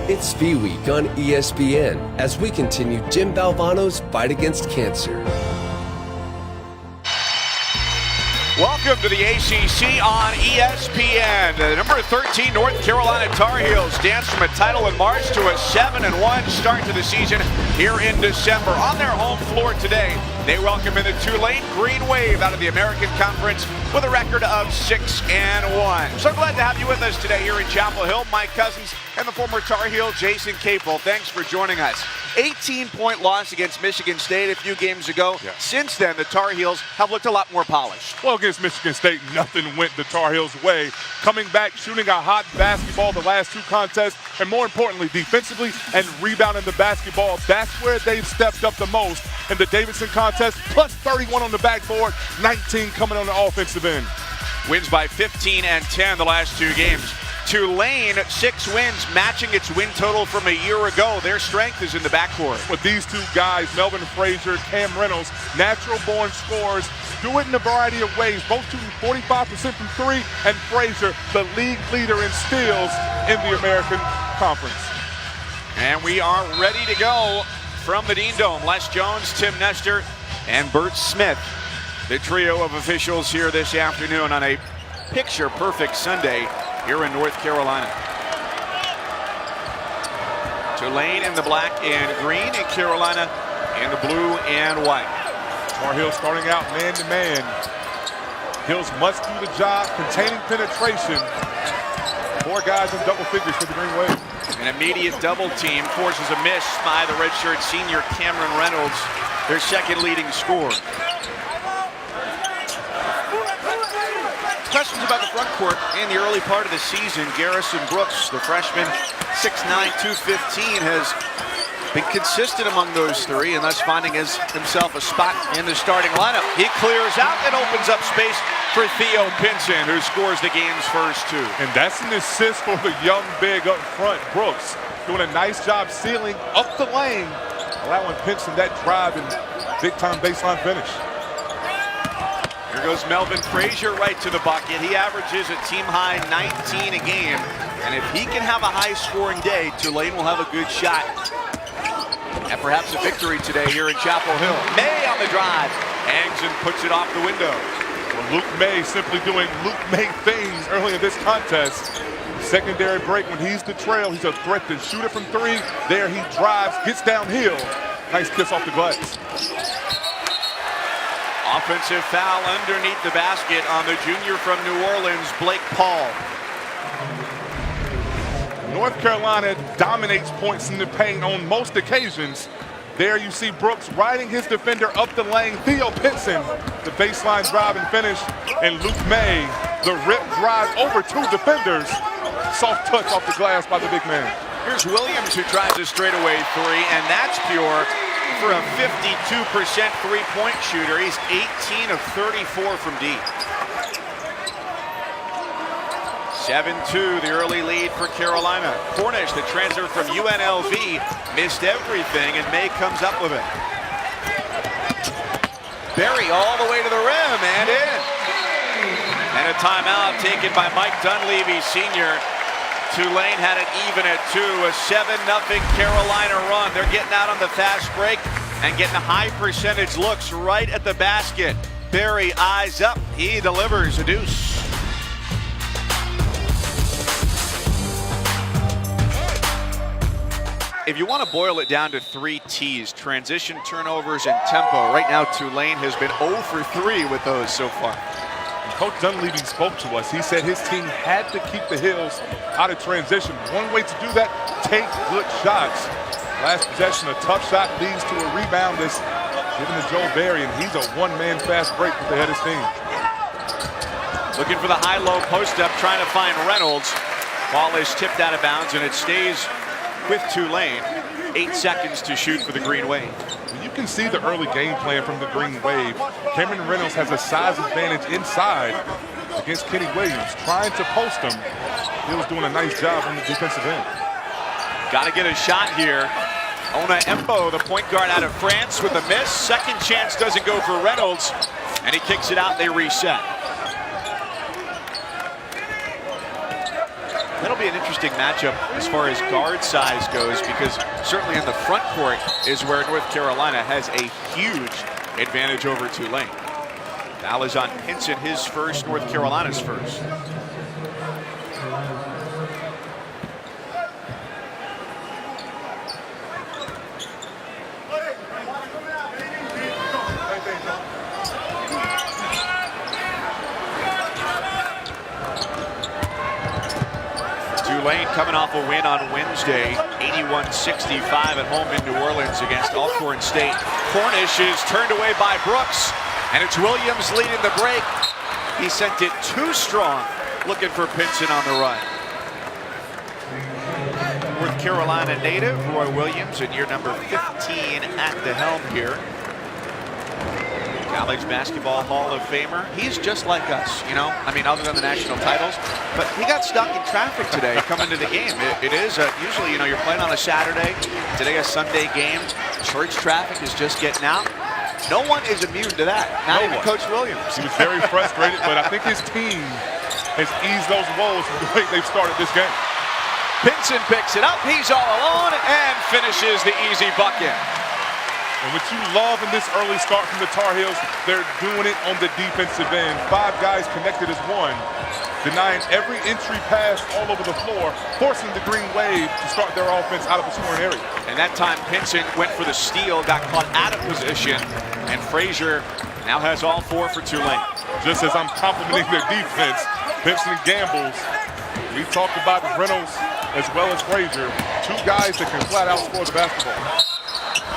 It's Bee Week on ESPN as we continue Jim Valvano's fight against cancer. Welcome to the ACC on ESPN. The number 13 North Carolina Tar Heels dance from a title in March to a 7-1 start to the season here in December. On their home floor today, they welcome in the Tulane Green Wave out of the American Conference with a record of 6-1. So glad to have you with us today here in Chapel Hill. Mike Cousins and the former Tar Heel Jason Capel. Thanks for joining us. 18-point loss against Michigan State a few games ago. Yeah. Since then, the Tar Heels have looked a lot more polished. Well, against Michigan State, nothing went the Tar Heels' way. Coming back, shooting a hot basketball the last two contests, and more importantly, defensively and rebounding the basketball. That's where they've stepped up the most in the Davidson contest, plus 31 on the backboard, 19 coming on the offensive end. Wins by 15 and 10 the last two games. Tulane, 6 wins, matching its win total from a year ago. Their strength is in the backcourt. With these two guys, Melvin Frazier, Cam Reynolds, natural-born scorers, do it in a variety of ways. Both shooting 45% from three, and Frazier, the league leader in steals in the American Conference. And we are ready to go from the Dean Dome. Les Jones, Tim Nestor, and Bert Smith. The trio of officials here this afternoon on a picture-perfect Sunday here in North Carolina. Tulane in the black and green, and Carolina in the blue and white. Tar Heels starting out man-to-man. Heels must do the job, containing penetration. 4 guys in double figures for the Green Wave. An immediate double team forces a miss by the redshirt senior Cameron Reynolds, their second leading scorer. Questions about the front court in the early part of the season. Garrison Brooks, the freshman, 6'9", 215, has been consistent among those three and thus finding himself a spot in the starting lineup. He clears out and opens up space for Theo Pinson, who scores the game's first 2. And that's an assist for the young big up front. Brooks doing a nice job sealing up the lane, allowing Pinson that drive and big-time baseline finish. Here goes Melvin Frazier right to the bucket. He averages a team-high 19 a game. And if he can have a high-scoring day, Tulane will have a good shot and perhaps a victory today here in Chapel Hill. May on the drive. Hangs and puts it off the window. Well, Luke May simply doing Luke May things early in this contest. Secondary break when he's the trail. He's a threat to shoot it from 3. There he drives, gets downhill. Nice kiss off the glass. Offensive foul underneath the basket on the junior from New Orleans, Blake Paul. North Carolina dominates points in the paint on most occasions. There you see Brooks riding his defender up the lane. Theo Pinson, the baseline drive and finish. And Luke May, the rip drive over 2 defenders. Soft touch off the glass by the big man. Here's Williams, who tries a straightaway 3, and that's pure for a 52% three-point shooter. He's 18 of 34 from deep. 7-2, the early lead for Carolina. Cornish, the transfer from UNLV, missed everything, and May comes up with it. Berry all the way to the rim and in. And a timeout taken by Mike Dunleavy, senior. Tulane had it even at 2, a 7-0 Carolina run. They're getting out on the fast break and getting high percentage looks right at the basket. Berry eyes up, he delivers a deuce. If you want to boil it down to 3 T's, transition, turnovers, and tempo, right now Tulane has been 0 for 3 with those so far. Coach Dunleavy spoke to us. He said his team had to keep the Heels out of transition. One way to do that, take good shots. Last possession, a tough shot leads to a rebound that's given to Joe Berry, and he's a one-man fast break with the head of steam. Looking for the high-low post-up, trying to find Reynolds. Ball is tipped out of bounds, and it stays with Tulane. 8 seconds to shoot for the Green Wave. You can see the early game plan from the Green Wave. Cameron Reynolds has a size advantage inside against Kenny Williams, trying to post him. He was doing a nice job on the defensive end. Got to get a shot here. Ona Empo, the point guard out of France, with a miss. Second chance doesn't go for Reynolds, and he kicks it out. They reset. That'll be an interesting matchup as far as guard size goes, because certainly in the front court is where North Carolina has a huge advantage over Tulane. Foul is on Pinson, his first, North Carolina's first. Tulane coming off a win on Wednesday, 81-65 at home in New Orleans against Alcorn State. Cornish is turned away by Brooks, and it's Williams leading the break. He sent it too strong, looking for Pinson on the run. North Carolina native Roy Williams in year number 15 at the helm here. College basketball Hall of Famer. He's just like us, you know. I mean, other than the national titles, but he got stuck in traffic today coming to the game. It is usually, you know, you're playing on a Saturday. Today a Sunday game. Church traffic is just getting out. No one is immune to that. Not even Coach Williams. He was very frustrated, but I think his team has eased those woes from the way they've started this game. Pinson picks it up. He's all alone and finishes the easy bucket. And what you love in this early start from the Tar Heels, they're doing it on the defensive end. 5 guys connected as one, denying every entry pass all over the floor, forcing the Green Wave to start their offense out of the scoring area. And that time Pinson went for the steal, got caught out of position, and Frazier now has all 4 for Tulane. Just as I'm complimenting their defense, Pinson gambles. We talked about Reynolds as well as Frazier, 2 guys that can flat out score the basketball.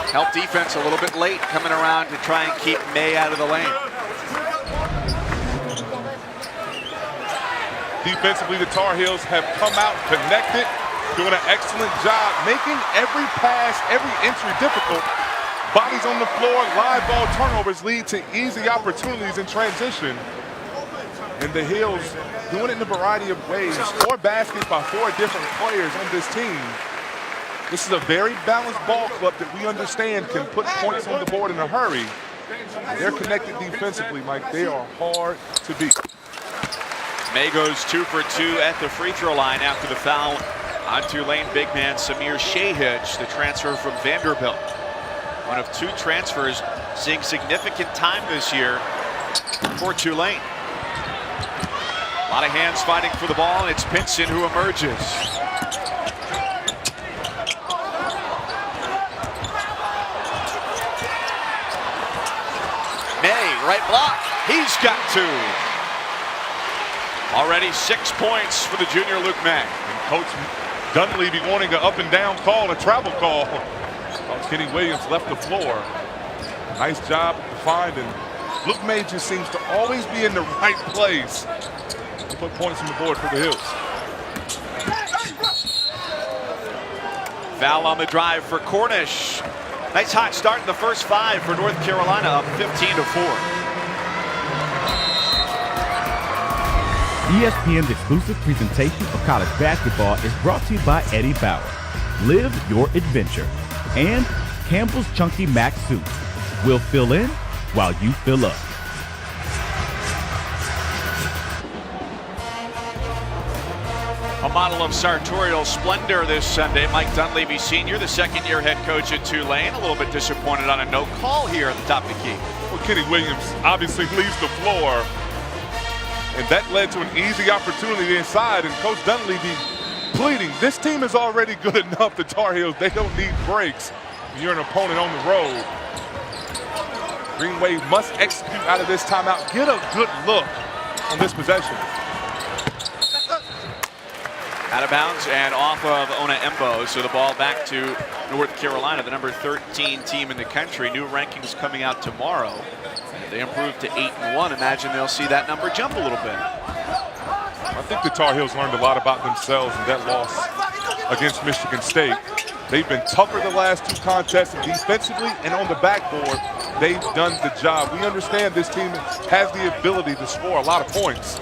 Help defense a little bit late, coming around to try and keep May out of the lane. Defensively, the Tar Heels have come out connected, doing an excellent job, making every pass, every entry difficult. Bodies on the floor, live ball turnovers lead to easy opportunities in transition. And the Heels doing it in a variety of ways. 4 baskets by 4 different players on this team. This is a very balanced ball club that we understand can put points on the board in a hurry. They're connected defensively, Mike. They are hard to beat. May goes 2 for 2 at the free throw line after the foul on Tulane big man Samir Shahij, the transfer from Vanderbilt. One of 2 transfers seeing significant time this year for Tulane. A lot of hands fighting for the ball, and it's Pinson who emerges. May, right block. He's got 2. Already 6 points for the junior Luke May. And Coach Dunleavy wanting an up and down call, a travel call. Kenny Williams left the floor. Nice job finding. Luke May just seems to always be in the right place to put points on the board for the Heels. Foul on the drive for Cornish. Nice hot start in the first 5 for North Carolina, up 15-4. ESPN's exclusive presentation of college basketball is brought to you by Eddie Bauer. Live your adventure. And Campbell's Chunky Mac Soup. We'll fill in while you fill up. A model of sartorial splendor this Sunday. Mike Dunleavy Sr., the second-year head coach at Tulane, a little bit disappointed on a no call here at the top of the key. Well, Kenny Williams obviously leaves the floor, and that led to an easy opportunity inside, and Coach Dunleavy pleading, this team is already good enough, the Tar Heels. They don't need breaks. You're an opponent on the road. Green Wave must execute out of this timeout. Get a good look on this possession. Out of bounds and off of Ona Embo, so the ball back to North Carolina, the number 13 team in the country. New rankings coming out tomorrow. They improved to 8-1. Imagine they'll see that number jump a little bit. I think the Tar Heels learned a lot about themselves in that loss against Michigan State. They've been tougher the last 2 contests, and defensively and on the backboard, they've done the job. We understand this team has the ability to score a lot of points.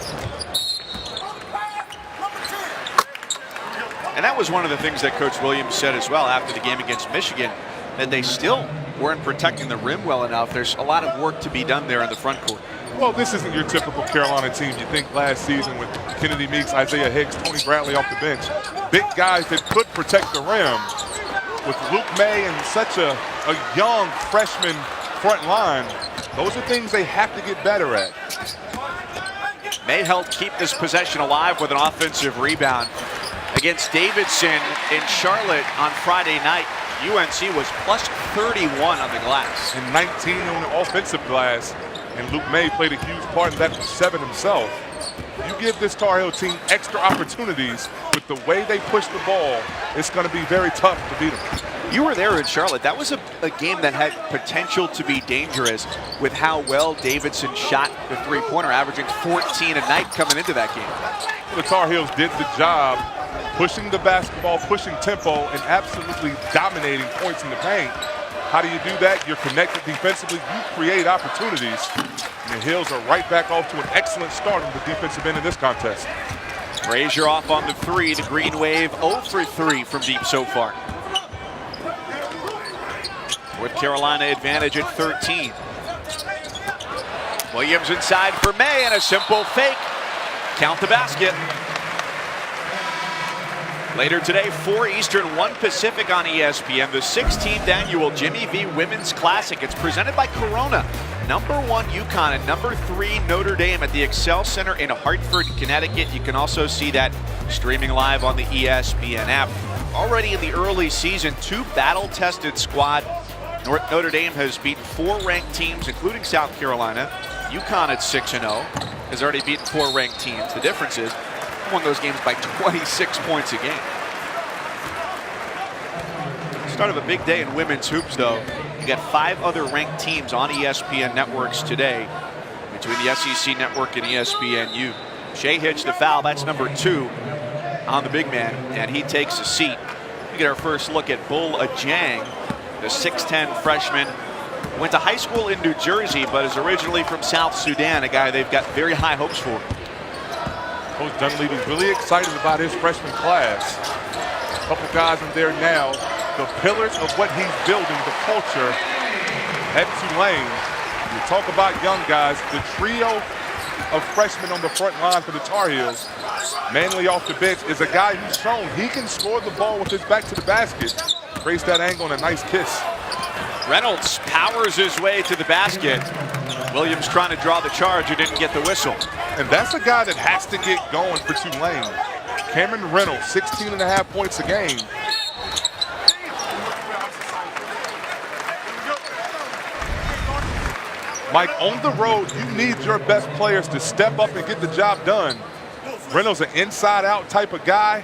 And that was one of the things that Coach Williams said as well after the game against Michigan, that they still weren't protecting the rim well enough. There's a lot of work to be done there in the front court. Well, this isn't your typical Carolina team. You think last season with Kennedy Meeks, Isaiah Hicks, Tony Bradley off the bench, big guys that could protect the rim. With Luke May and such a young freshman front line, those are things they have to get better at. May helped keep this possession alive with an offensive rebound. Against Davidson in Charlotte on Friday night, UNC was plus 31 on the glass. And 19 on the offensive glass. And Luke May played a huge part in that with 7 himself. You give this Tar Heel team extra opportunities with the way they push the ball, it's going to be very tough to beat them. You were there in Charlotte. That was a game that had potential to be dangerous with how well Davidson shot the three-pointer, averaging 14 a night coming into that game. The Tar Heels did the job pushing the basketball, pushing tempo, and absolutely dominating points in the paint. How do you do that? You're connected defensively. You create opportunities. And the Heels are right back off to an excellent start on the defensive end of this contest. Frazier off on the 3. The Green Wave 0 for 3 from deep so far. North Carolina advantage at 13. Williams inside for May and a simple fake. Count the basket. Later today, 4 Eastern, 1 Pacific on ESPN, the 16th annual Jimmy V Women's Classic. It's presented by Corona. #1 UConn and #3 Notre Dame at the Excel Center in Hartford, Connecticut. You can also see that streaming live on the ESPN app. Already in the early season, 2 battle-tested squad. Notre Dame has beaten 4 ranked teams, including South Carolina. UConn at 6-0 has already beaten 4 ranked teams. The difference is, won those games by 26 points a game. Start of a big day in women's hoops, though. You got 5 other ranked teams on ESPN networks today between the SEC network and ESPNU. Shea Hitch the foul, that's number 2 on the big man, and he takes a seat. We get our first look at Bull Ajang, the 6'10 freshman. Went to high school in New Jersey, but is originally from South Sudan, a guy they've got very high hopes for. Coach Dunleavy's really excited about his freshman class. A couple guys in there now. The pillars of what he's building, the culture at Tulane. You talk about young guys, the trio of freshmen on the front line for the Tar Heels. Manley off the bench is a guy who's shown he can score the ball with his back to the basket. Creates that angle and a nice kiss. Reynolds powers his way to the basket. Williams trying to draw the charge, who didn't get the whistle. And that's a guy that has to get going for Tulane. Cameron Reynolds, 16.5 points a game. Mike, on the road, you need your best players to step up and get the job done. Reynolds, an inside-out type of guy.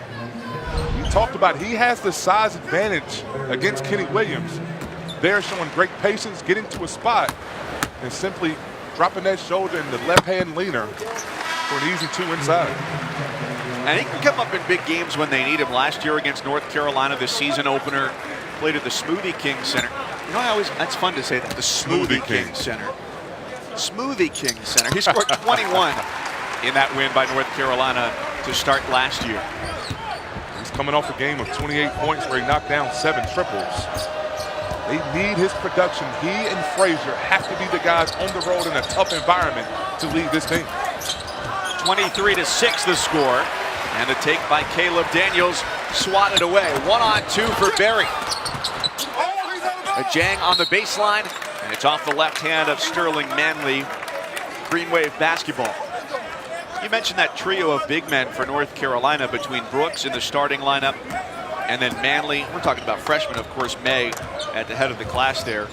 We talked about he has the size advantage against Kenny Williams. They're showing great patience, getting to a spot, and simply dropping that shoulder in the left-hand leaner for an easy 2 inside. And he can come up in big games when they need him. Last year against North Carolina, the season opener, played at the Smoothie King Center. You know, that's fun to say that, the Smoothie King Center. Smoothie King Center. He scored 21 in that win by North Carolina to start last year. He's coming off a game of 28 points where he knocked down 7 triples. They need his production. He and Frazier have to be the guys on the road in a tough environment to lead this team. 23-6 the score. And the take by Caleb Daniels, swatted away. 1-on-2 for Berry. Ajang on the baseline, and it's off the left hand of Sterling Manley. Green Wave basketball. You mentioned that trio of big men for North Carolina between Brooks in the starting lineup and then Manley. We're talking about freshmen, of course, May at the head of the class there.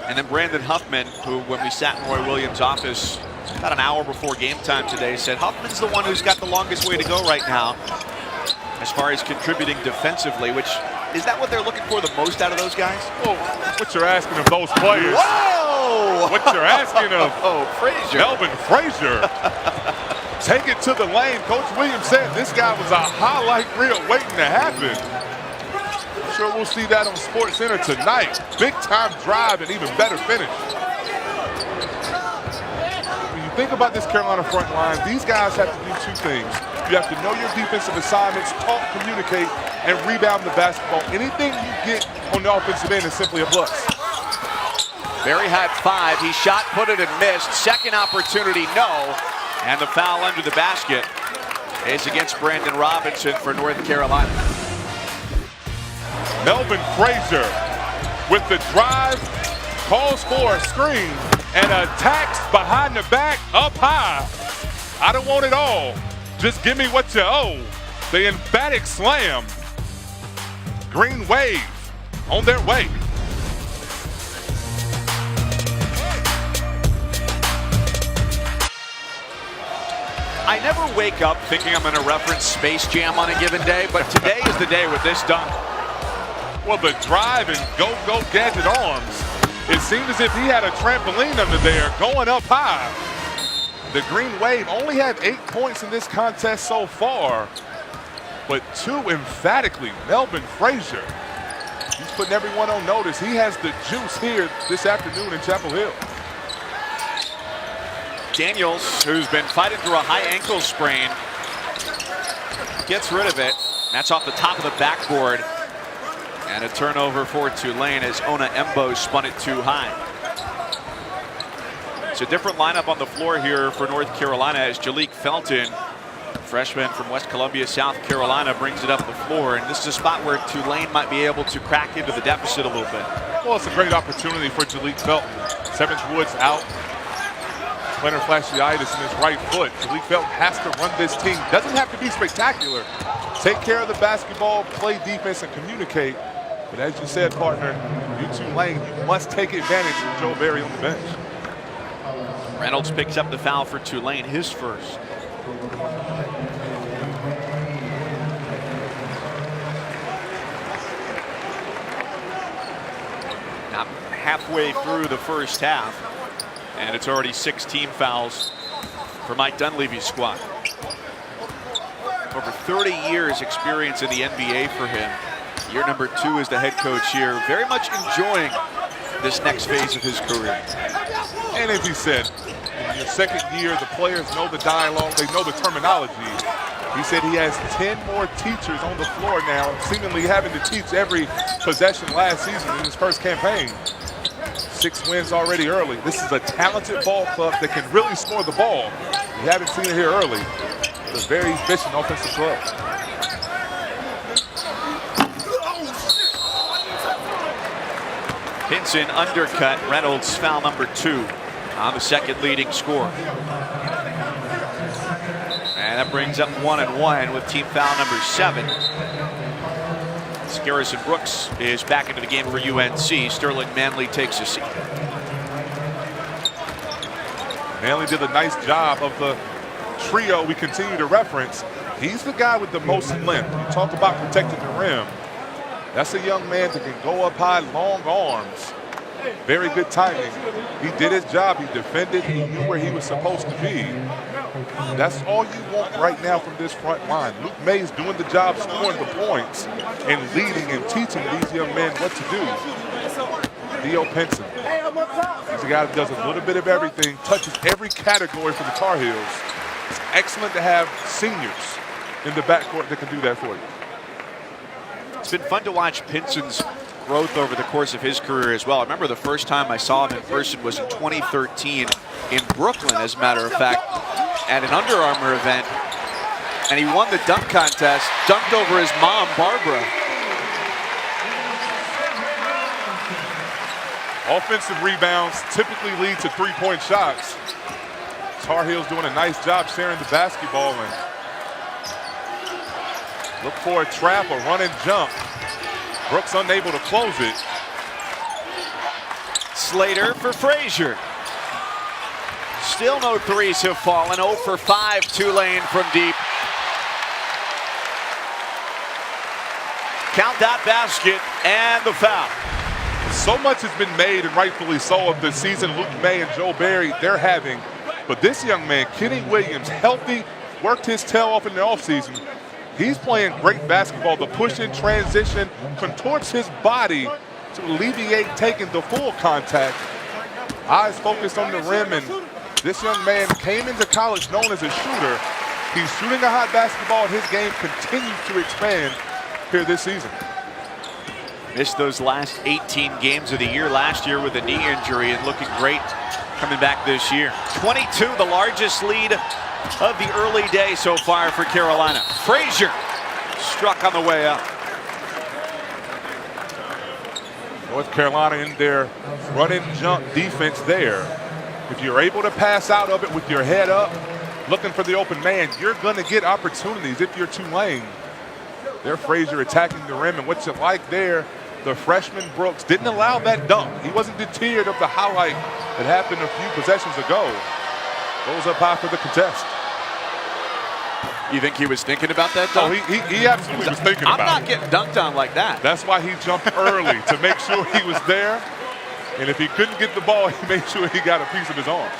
And then Brandon Huffman, who when we sat in Roy Williams' office about an hour before game time today, said Huffman's the one who's got the longest way to go right now as far as contributing defensively, which is that what they're looking for the most out of those guys? Well, what you're asking of those players. Whoa! What you're asking of Frazier. Melvin Frazier. Take it to the lane. Coach Williams said this guy was a highlight reel waiting to happen. I'm sure we'll see that on SportsCenter tonight. Big time drive and even better finish. When you think about this Carolina front line, these guys have to do 2 things. You have to know your defensive assignments, talk, communicate, and rebound the basketball. Anything you get on the offensive end is simply a plus. Berry had 5. He shot, put it, and missed. Second opportunity, no. And the foul under the basket is against Brandon Robinson for North Carolina. Melvin Frazier with the drive, calls for a screen, and attacks behind the back up high. I don't want it all. Just give me what you owe. The emphatic slam. Green Wave on their way. I never wake up thinking I'm going to reference Space Jam on a given day, but today is the day with this dunk. Well, the drive and go gadget arms. It seemed as if he had a trampoline under there going up high. The Green Wave only had 8 points in this contest so far, but 2 emphatically. Melvin Frazier, he's putting everyone on notice. He has the juice here this afternoon in Chapel Hill. Daniels, who's been fighting through a high ankle sprain, gets rid of it. That's off the top of the backboard. And a turnover for Tulane as Ona Embo spun it too high. It's a different lineup on the floor here for North Carolina as Jalik Felton, freshman from West Columbia, South Carolina, brings it up the floor. And this is a spot where Tulane might be able to crack into the deficit a little bit. Well, it's a great opportunity for Jalik Felton. Seventh Woods out. Plantar fasciitis in his right foot. Jalik Felton has to run this team. Doesn't have to be spectacular. Take care of the basketball, play defense, and communicate. But as you said, partner, you Tulane, you must take advantage of Joe Berry on the bench. Reynolds picks up the foul for Tulane, his first. Now halfway through the first half, and it's already 6 team fouls for Mike Dunleavy's squad. Over 30 years experience in the NBA for him. Year number 2 as the head coach here. Very much enjoying this next phase of his career. And as he said, in the second year, the players know the dialogue, they know the terminology. He said he has 10 more teachers on the floor now, seemingly having to teach every possession last season in his first campaign. 6 wins already early. This is a talented ball club that can really score the ball. We haven't seen it here early. It's a very efficient offensive club. Pinson undercut Reynolds, foul number 2 on the second leading scorer. And that brings up 1 and 1 with team foul number 7. Garrison Brooks is back into the game for UNC. Sterling Manley takes a seat. Manley did a nice job of the trio we continue to reference. He's the guy with the most length. You talk about protecting the rim. That's a young man that can go up high, long arms. Very good timing. He did his job. He defended. He knew where he was supposed to be. That's all you want right now from this front line. Luke Mays doing the job, scoring the points, and leading and teaching these young men what to do. Theo Pinson. He's a guy that does a little bit of everything, touches every category for the Tar Heels. It's excellent to have seniors in the backcourt that can do that for you. It's been fun to watch Pinson's growth over the course of his career as well. I remember the first time I saw him in person was in 2013 in Brooklyn, as a matter of fact, at an Under Armour event. And he won the dunk contest, dunked over his mom, Barbara. Offensive rebounds typically lead to three-point shots. Tar Heels doing a nice job sharing the basketball and look for a trap, a run and jump. Brooks unable to close it. Slater for Frazier. Still no threes have fallen. 0 for 5 Tulane from deep. Count that basket and the foul. So much has been made, and rightfully so, of the season Luke May and Joe Berry they're having. But this young man, Kenny Williams, healthy, worked his tail off in the offseason. He's playing great basketball. The push in transition contorts his body to alleviate taking the full contact. Eyes focused on the rim, and this young man came into college known as a shooter. He's shooting a hot basketball, and his game continues to expand here this season. Missed those last 18 games of the year last year with a knee injury and looking great coming back this year. 22, the largest lead of the early day so far for Carolina. Frazier struck on the way up. North Carolina in their run and jump defense there. If you're able to pass out of it with your head up, looking for the open man, you're going to get opportunities if you're Tulane. They're Frazier attacking the rim, and what you like there, the freshman Brooks didn't allow that dunk. He wasn't deterred of the highlight that happened a few possessions ago. Goes up high for the contest. You think he was thinking about that dunk? Oh, he absolutely was thinking about it. I'm not getting dunked on like that. That's why he jumped early, to make sure he was there. And if he couldn't get the ball, he made sure he got a piece of his arm.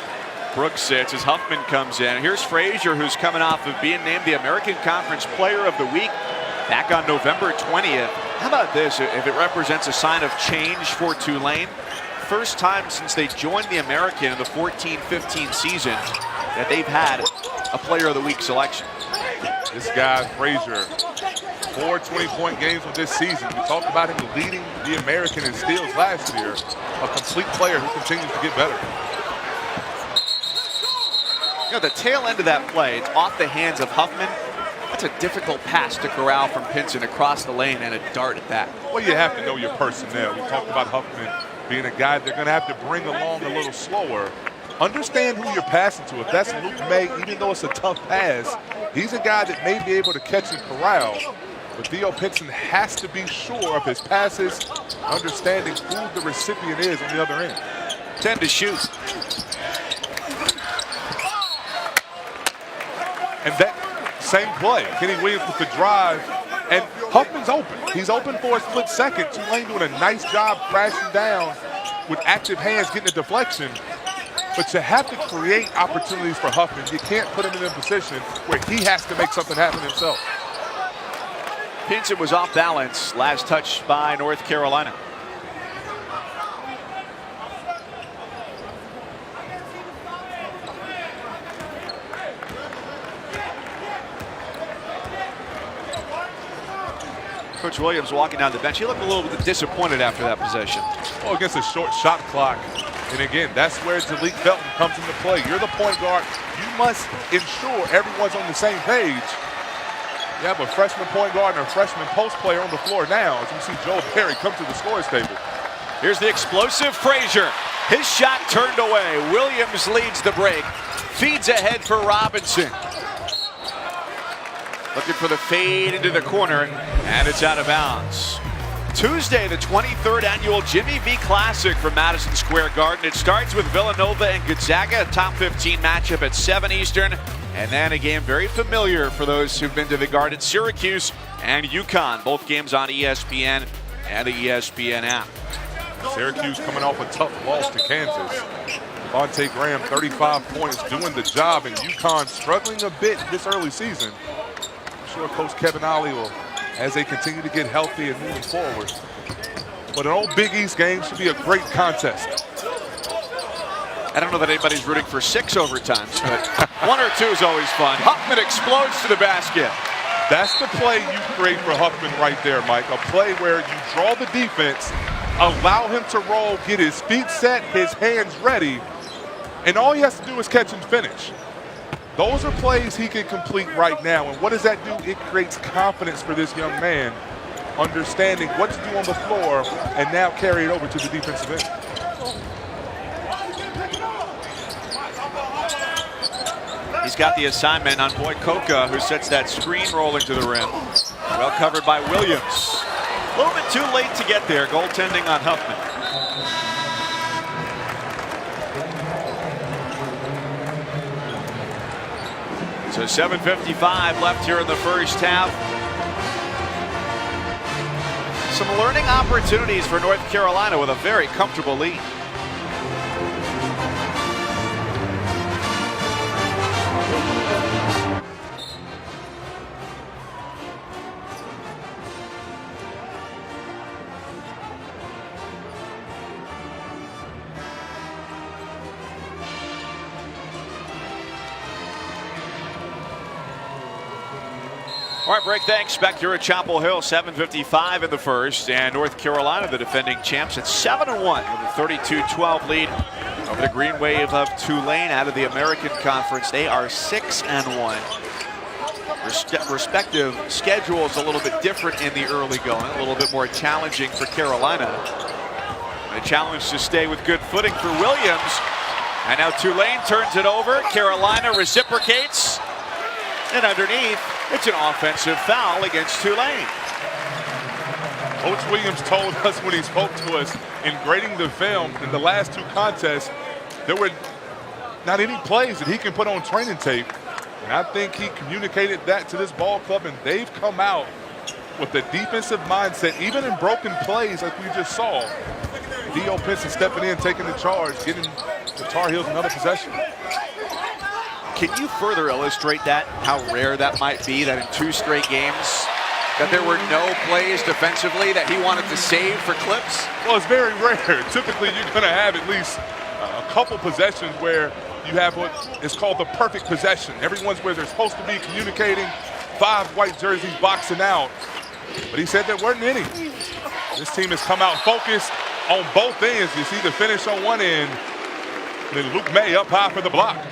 Brooks sits as Huffman comes in. Here's Frazier, who's coming off of being named the American Conference Player of the Week back on November 20th. How about this, if it represents a sign of change for Tulane? First time since they joined the American in the 14-15 season that they've had a Player of the Week selection. This guy, Frazier, 4 20-point games with this season. We talked about him leading the American in steals last year. A complete player who continues to get better. You know, the tail end of that play, it's off the hands of Huffman. That's a difficult pass to corral from Pinson across the lane, and a dart at that. Well, you have to know your personnel. We talked about Huffman being a guy they're going to have to bring along a little slower. Understand who you're passing to. If that's Luke May, even though it's a tough pass, he's a guy that may be able to catch and corral. But Theo Pinson has to be sure of his passes, understanding who the recipient is on the other end. 10 to shoot. And that same play, Kenny Williams with the drive, and Huffman's open. He's open for a split second. Tulane doing a nice job crashing down with active hands, getting a deflection. But you have to create opportunities for Huffman. You can't put him in a position where he has to make something happen himself. Pinson was off balance, last touch by North Carolina. Coach Williams walking down the bench. He looked a little bit disappointed after that possession. Well, against a short shot clock. And again, that's where Jalek Felton comes into play. You're the point guard. You must ensure everyone's on the same page. You have a freshman point guard and a freshman post player on the floor now. As you see Joe Perry come to the scorer's table. Here's the explosive Frazier. His shot turned away. Williams leads the break. Feeds ahead for Robinson. Looking for the fade into the corner, and it's out of bounds. Tuesday, the 23rd annual Jimmy V Classic from Madison Square Garden. It starts with Villanova and Gonzaga, a top 15 matchup at 7 Eastern. And then a game very familiar for those who've been to the Garden, Syracuse and UConn. Both games on ESPN and the ESPN app. Syracuse coming off a tough loss to Kansas. Devontae Graham, 35 points, doing the job, and UConn struggling a bit this early season. I'm sure Coach Kevin Ollie will, as they continue to get healthy and moving forward. But an old Big East game should be a great contest. I don't know that anybody's rooting for 6 overtimes, but 1 or 2 is always fun. Huffman explodes to the basket. That's the play you create for Huffman right there, Mike. A play where you draw the defense, allow him to roll, get his feet set, his hands ready, and all he has to do is catch and finish. Those are plays he can complete right now. And what does that do? It creates confidence for this young man, understanding what to do on the floor and now carry it over to the defensive end. He's got the assignment on Boyd Coca, who sets that screen rolling to the rim. Well covered by Williams. A little bit too late to get there. Goaltending on Huffman. So 7:55 left here in the first half. Some learning opportunities for North Carolina with a very comfortable lead. All right, break. Thanks. Back here at Chapel Hill, 7:55 in the first, and North Carolina, the defending champs, at 7-1 with a 32-12 lead over the Green Wave of Tulane out of the American Conference. They are 6-1. Respective schedules a little bit different in the early going, a little bit more challenging for Carolina. And a challenge to stay with good footing for Williams. And now Tulane turns it over. Carolina reciprocates. And underneath, it's an offensive foul against Tulane. Coach Williams told us when he spoke to us in grading the film in the last two contests, there were not any plays that he can put on training tape. And I think he communicated that to this ball club, and they've come out with a defensive mindset, even in broken plays like we just saw. D.O. Pinson stepping in, taking the charge, getting the Tar Heels another possession. Can you further illustrate that, how rare that might be, that in 2 straight games that there were no plays defensively that he wanted to save for clips? Well, it's very rare. Typically, you're going to have at least a couple possessions where you have what is called the perfect possession. Everyone's where they're supposed to be communicating, 5 white jerseys boxing out. But he said there weren't any. This team has come out focused on both ends. You see the finish on one end, and then Luke May up high for the block.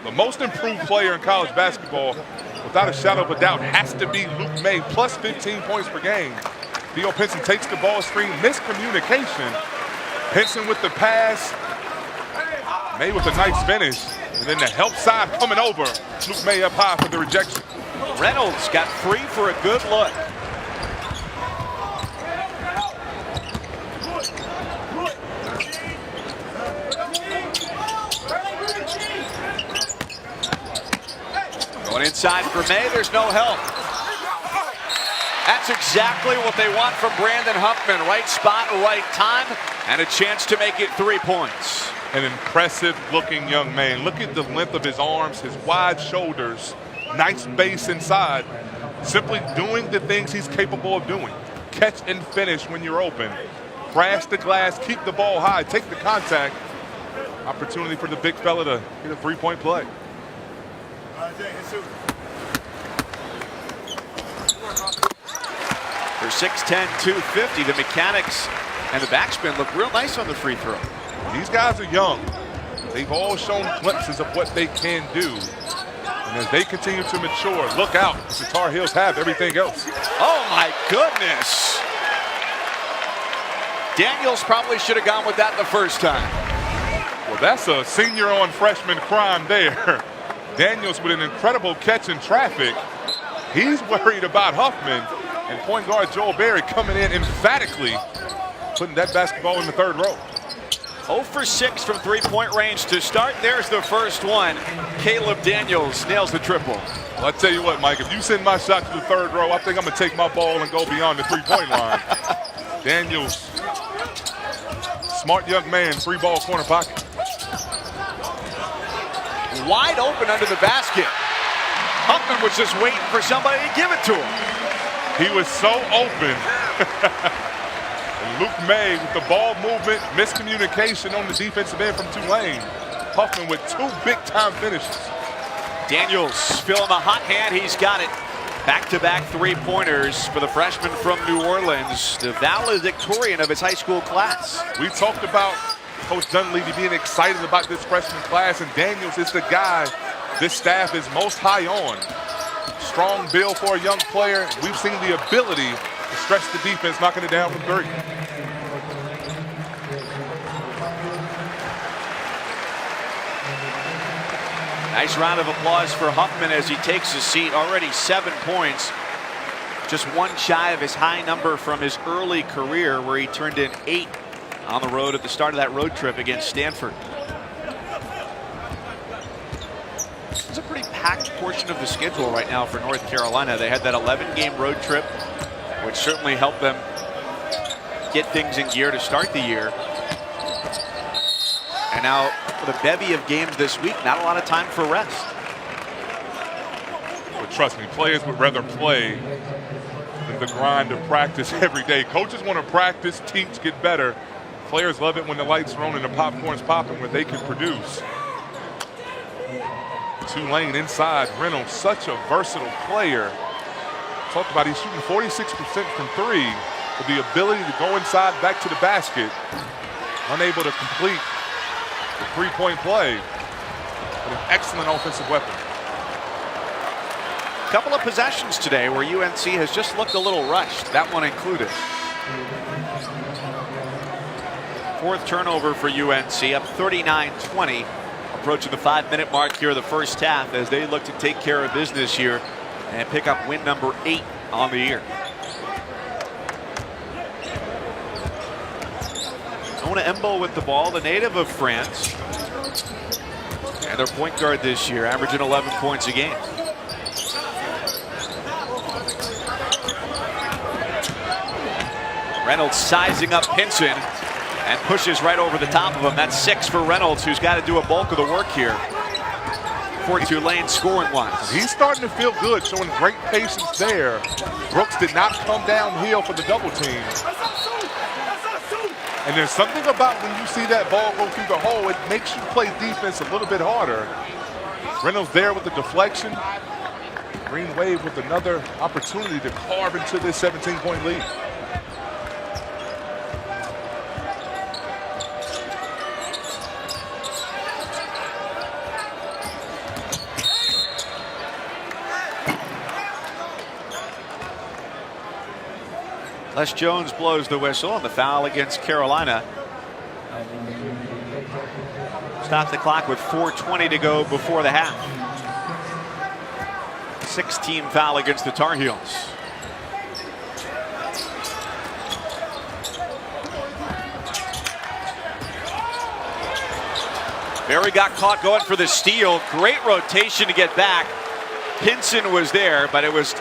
The most improved player in college basketball, without a shadow of a doubt, has to be Luke May, plus 15 points per game. D.O. Pinson takes the ball screen, miscommunication. Pinson with the pass, May with a nice finish, and then the help side coming over. Luke May up high for the rejection. Reynolds got free for a good look. Going inside for May, there's no help. That's exactly what they want from Brandon Huffman. Right spot, right time, and a chance to make it 3 points. An impressive looking young man. Look at the length of his arms, his wide shoulders, nice base inside. Simply doing the things he's capable of doing. Catch and finish when you're open. Crash the glass, keep the ball high, take the contact. Opportunity for the big fella to get a 3-point play. For 6'10", 250, the mechanics and the backspin look real nice on the free throw. These guys are young. They've all shown glimpses of what they can do. And as they continue to mature, look out, the Tar Heels have everything else. Oh my goodness. Daniels probably should have gone with that the first time. Well, that's a senior on freshman crime there. Daniels with an incredible catch in traffic. He's worried about Huffman, and point guard Joel Berry coming in emphatically, putting that basketball in the third row. 0 for 6 from 3-point range to start. There's the first one. Caleb Daniels nails the triple. Well, I tell you what, Mike, if you send my shot to the third row, I think I'm going to take my ball and go beyond the 3-point line. Daniels, smart young man, 3-ball corner pocket. Wide open under the basket. Huffman was just waiting for somebody to give it to him. He was so open. And Luke May with the ball movement, miscommunication on the defensive end from Tulane. Huffman with 2 big-time finishes. Daniels feeling the hot hand. He's got it. Back-to-back 3-pointers for the freshman from New Orleans, the valedictorian of his high school class. We talked about Coach Dunleavy being excited about this freshman class, and Daniels is the guy this staff is most high on. Strong build for a young player. We've seen the ability to stretch the defense, knocking it down from 3. Nice round of applause for Huffman as he takes his seat. Already 7 points. Just 1 shy of his high number from his early career, where he turned in 8 on the road at the start of that road trip against Stanford. It's a pretty packed portion of the schedule right now for North Carolina. They had that 11-game road trip, which certainly helped them get things in gear to start the year. And now with a bevy of games this week, not a lot of time for rest. But trust me, players would rather play than the grind of practice every day. Coaches want to practice, teach, get better. Players love it when the lights are on and the popcorn's popping, where they can produce. Tulane inside. Reynolds, such a versatile player. Talked about he's shooting 46% from three with the ability to go inside back to the basket. Unable to complete the three-point play, but an excellent offensive weapon. A couple of possessions today where UNC has just looked a little rushed, that one included. Fourth turnover for UNC, up 39-20. Approaching the 5-minute mark here of the first half as they look to take care of business here and pick up win number 8 on the year. Ona Embo with the ball, the native of France. And their point guard this year, averaging 11 points a game. Reynolds sizing up Pinson and pushes right over the top of him. That's 6 for Reynolds, who's got to do a bulk of the work here for Tulane scoring one. He's starting to feel good, showing great patience there. Brooks did not come downhill for the double team. And there's something about when you see that ball go through the hole, it makes you play defense a little bit harder. Reynolds there with the deflection. Green Wave with another opportunity to carve into this 17-point lead. Les Jones blows the whistle on the foul against Carolina. Stop the clock with 4:20 to go before the half. 6-team foul against the Tar Heels. Berry got caught going for the steal. Great rotation to get back. Pinson was there, but it was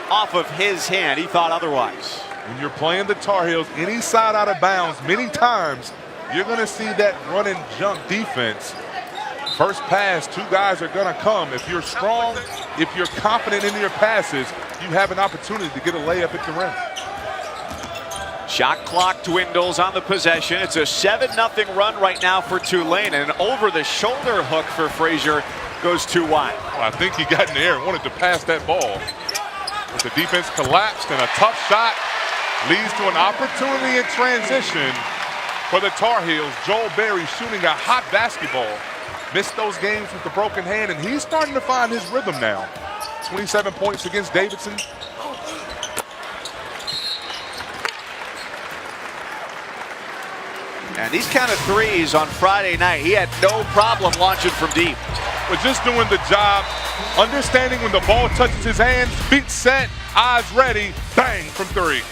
off of his hand. He thought otherwise. When you're playing the Tar Heels, any side out of bounds, many times, you're going to see that run and jump defense. First pass, 2 guys are going to come. If you're strong, if you're confident in your passes, you have an opportunity to get a layup at the rim. Shot clock dwindles on the possession. It's a 7-0 run right now for Tulane. And an over-the-shoulder hook for Frazier goes too wide. Well, I think he got in the air and wanted to pass that ball. But the defense collapsed, and a tough shot leads to an opportunity in transition for the Tar Heels. Joel Berry shooting a hot basketball. Missed those games with the broken hand, and he's starting to find his rhythm now. 27 points against Davidson. And these kind of threes on Friday night, he had no problem launching from deep. But just doing the job, understanding when the ball touches his hands, feet set, eyes ready, bang from 3.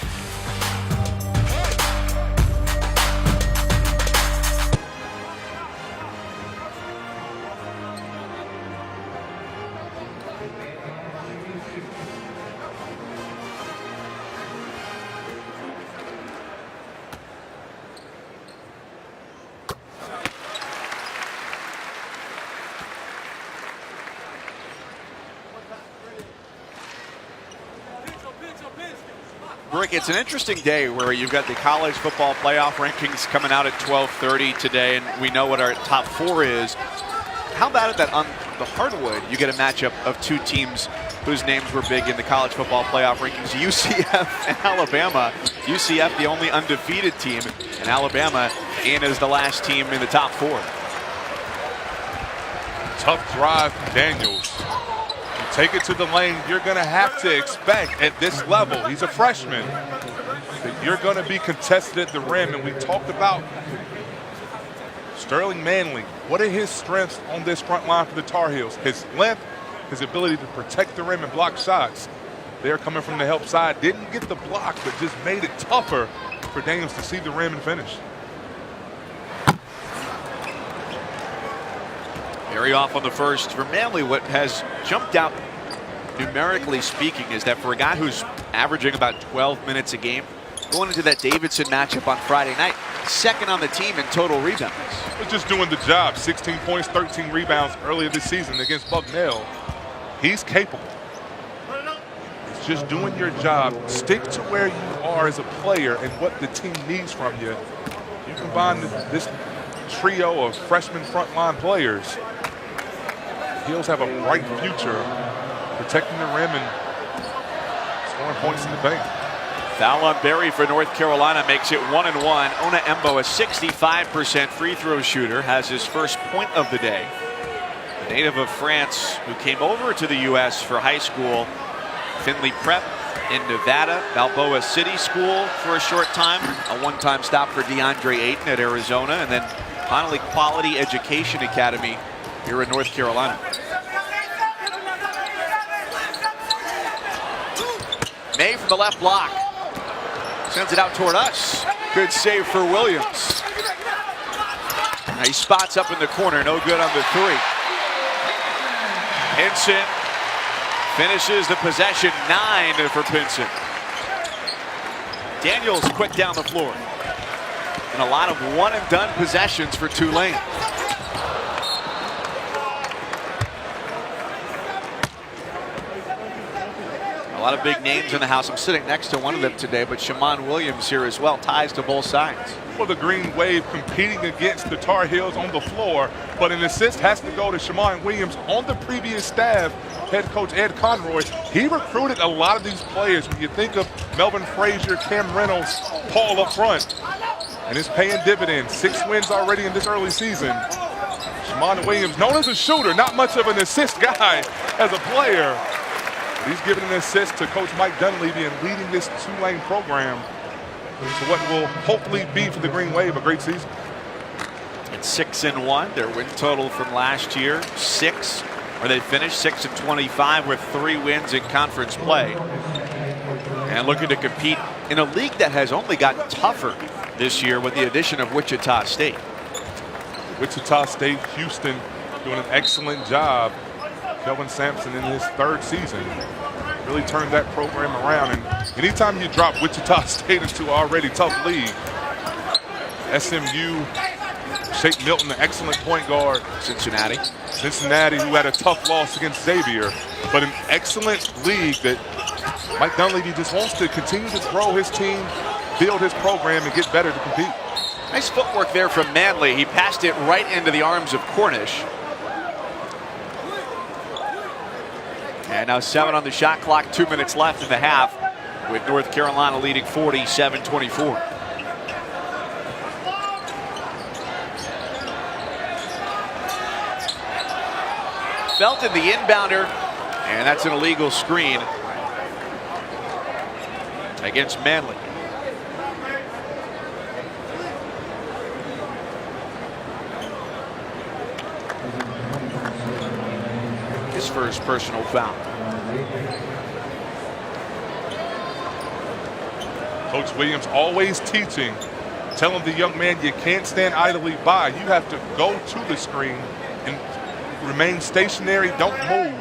Rick, it's an interesting day where you've got the college football playoff rankings coming out at 12:30 today, and we know what our top 4 is. How about it that on the hardwood you get a matchup of 2 teams whose names were big in the college football playoff rankings, UCF and Alabama. UCF the only undefeated team, and Alabama in as the last team in the top 4. Tough drive from Daniels. Take it to the lane, you're going to have to expect at this level, he's a freshman, that you're going to be contested at the rim. And we talked about Sterling Manley. What are his strengths on this front line for the Tar Heels? His length, his ability to protect the rim and block shots. They're coming from the help side. Didn't get the block, but just made it tougher for Daniels to see the rim and finish. Very off on the first for Manley. What has jumped out numerically speaking is that for a guy who's averaging about 12 minutes a game, going into that Davidson matchup on Friday night, second on the team in total rebounds. He's just doing the job. 16 points, 13 rebounds earlier this season against Bucknell. He's capable. It's just doing your job. Stick to where you are as a player and what the team needs from you. You combine this trio of freshman frontline players. Heels have a bright future protecting the rim and scoring points in the paint. Foul on Berry for North Carolina makes it 1-1. Ona Embo, a 65% free throw shooter, has his first point of the day. The native of France who came over to the U.S. for high school, Findlay Prep in Nevada, Balboa City School for a short time, a one-time stop for DeAndre Ayton at Arizona, and then finally Quality Education Academy here in North Carolina. May from the left block. Sends it out toward us. Good save for Williams. Now he spots up in the corner, no good on the three. Pinson finishes the possession, 9 for Pinson. Daniels quick down the floor. And a lot of one-and-done possessions for Tulane. A lot of big names in the house. I'm sitting next to one of them today, but Shammond Williams here as well. Ties to both sides. Well, the Green Wave competing against the Tar Heels on the floor, but an assist has to go to Shammond Williams. On the previous staff, head coach Ed Conroy, he recruited a lot of these players. When you think of Melvin Frazier, Cam Reynolds, Paul up front, and it's paying dividends. 6 wins already in this early season. Shammond Williams, known as a shooter, not much of an assist guy as a player. He's giving an assist to Coach Mike Dunleavy and leading this Tulane program to what will hopefully be for the Green Wave a great season. It's 6-1. Their win total from last year, 6, where they finished 6-25 with 3 wins in conference play. And looking to compete in a league that has only gotten tougher this year with the addition of Wichita State. Wichita State, Houston doing an excellent job. Kelvin Sampson in his 3rd season really turned that program around. And anytime you drop Wichita State into an already tough league, SMU, Shake Milton, an excellent point guard. Cincinnati, who had a tough loss against Xavier, but an excellent league that Mike Dunleavy just wants to continue to grow his team, build his program, and get better to compete. Nice footwork there from Manley. He passed it right into the arms of Cornish. And now 7 on the shot clock, 2 minutes left in the half, with North Carolina leading 47-24. Felton, the inbounder, and that's an illegal screen against Manley. His first personal foul. Coach Williams always teaching, telling the young man you can't stand idly by. You have to go to the screen and remain stationary, don't move.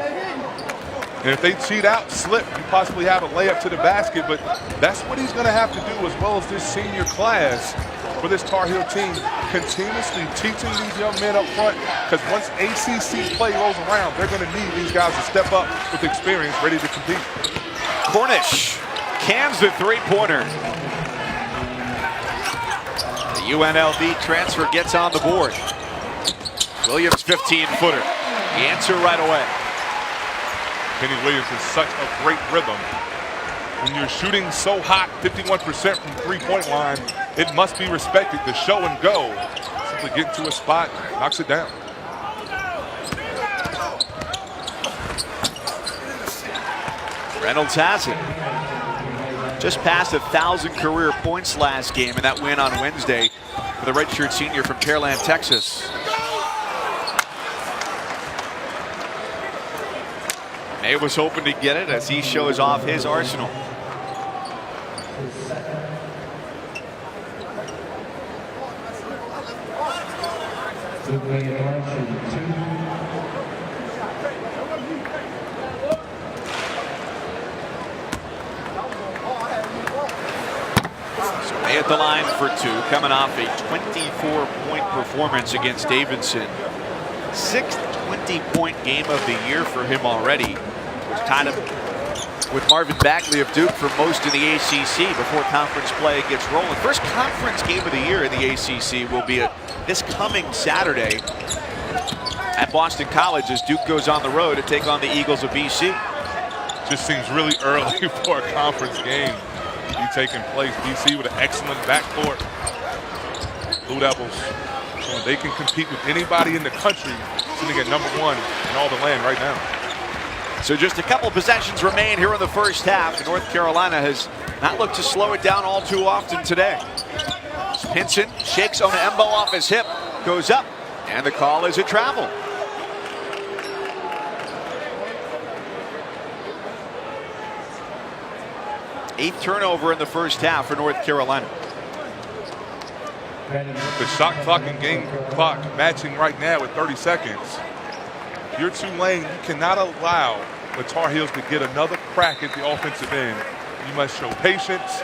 And if they cheat out, slip, you possibly have a layup to the basket, but that's what he's gonna have to do, as well as this senior class for this Tar Heel team, continuously teaching these young men up front, because once ACC play rolls around, they're gonna need these guys to step up with experience, ready to compete. Cornish Cans the three-pointer. The UNLV transfer gets on the board. Williams 15-footer. The answer right away. Kenny Williams is such a great rhythm. When you're shooting so hot, 51% from three-point line, it must be respected. The show and go. Simply get to a spot, knocks it down. Reynolds has it. Just passed 1,000 career points last game in that win on Wednesday for the redshirt senior from Pearland, Texas. May was hoping to get it as he shows off his arsenal. May at the line for two, coming off a 24-point performance against Davidson. 6th 20-point game of the year for him already. Tied him with Marvin Bagley of Duke for most in the ACC before conference play gets rolling. First conference game of the year in the ACC will be this coming Saturday at Boston College as Duke goes on the road to take on the Eagles of BC. Just seems really early for a conference game to be taking place. BC with an excellent backcourt. Blue Devils, so they can compete with anybody in the country, sitting at #1 in all the land right now. So just a couple possessions remain here in the first half. North Carolina has not looked to slow it down all too often today. Pinson shakes Onaembo off his hip, goes up, and the call is a travel. Eighth turnover in the first half for North Carolina. The shot clock and game clock matching right now with 30 seconds. If you're Tulane, you cannot allow the Tar Heels to get another crack at the offensive end. You must show patience,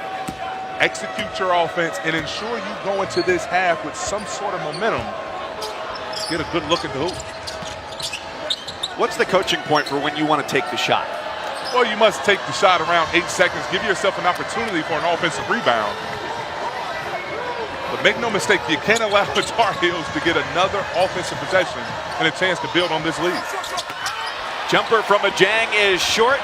execute your offense, and ensure you go into this half with some sort of momentum. Get a good look at the hoop. What's the coaching point for when you want to take the shot? Well, you must take the shot around 8 seconds. Give yourself an opportunity for an offensive rebound. But make no mistake, you can't allow the Tar Heels to get another offensive possession and a chance to build on this lead. Jumper from Ajang is short.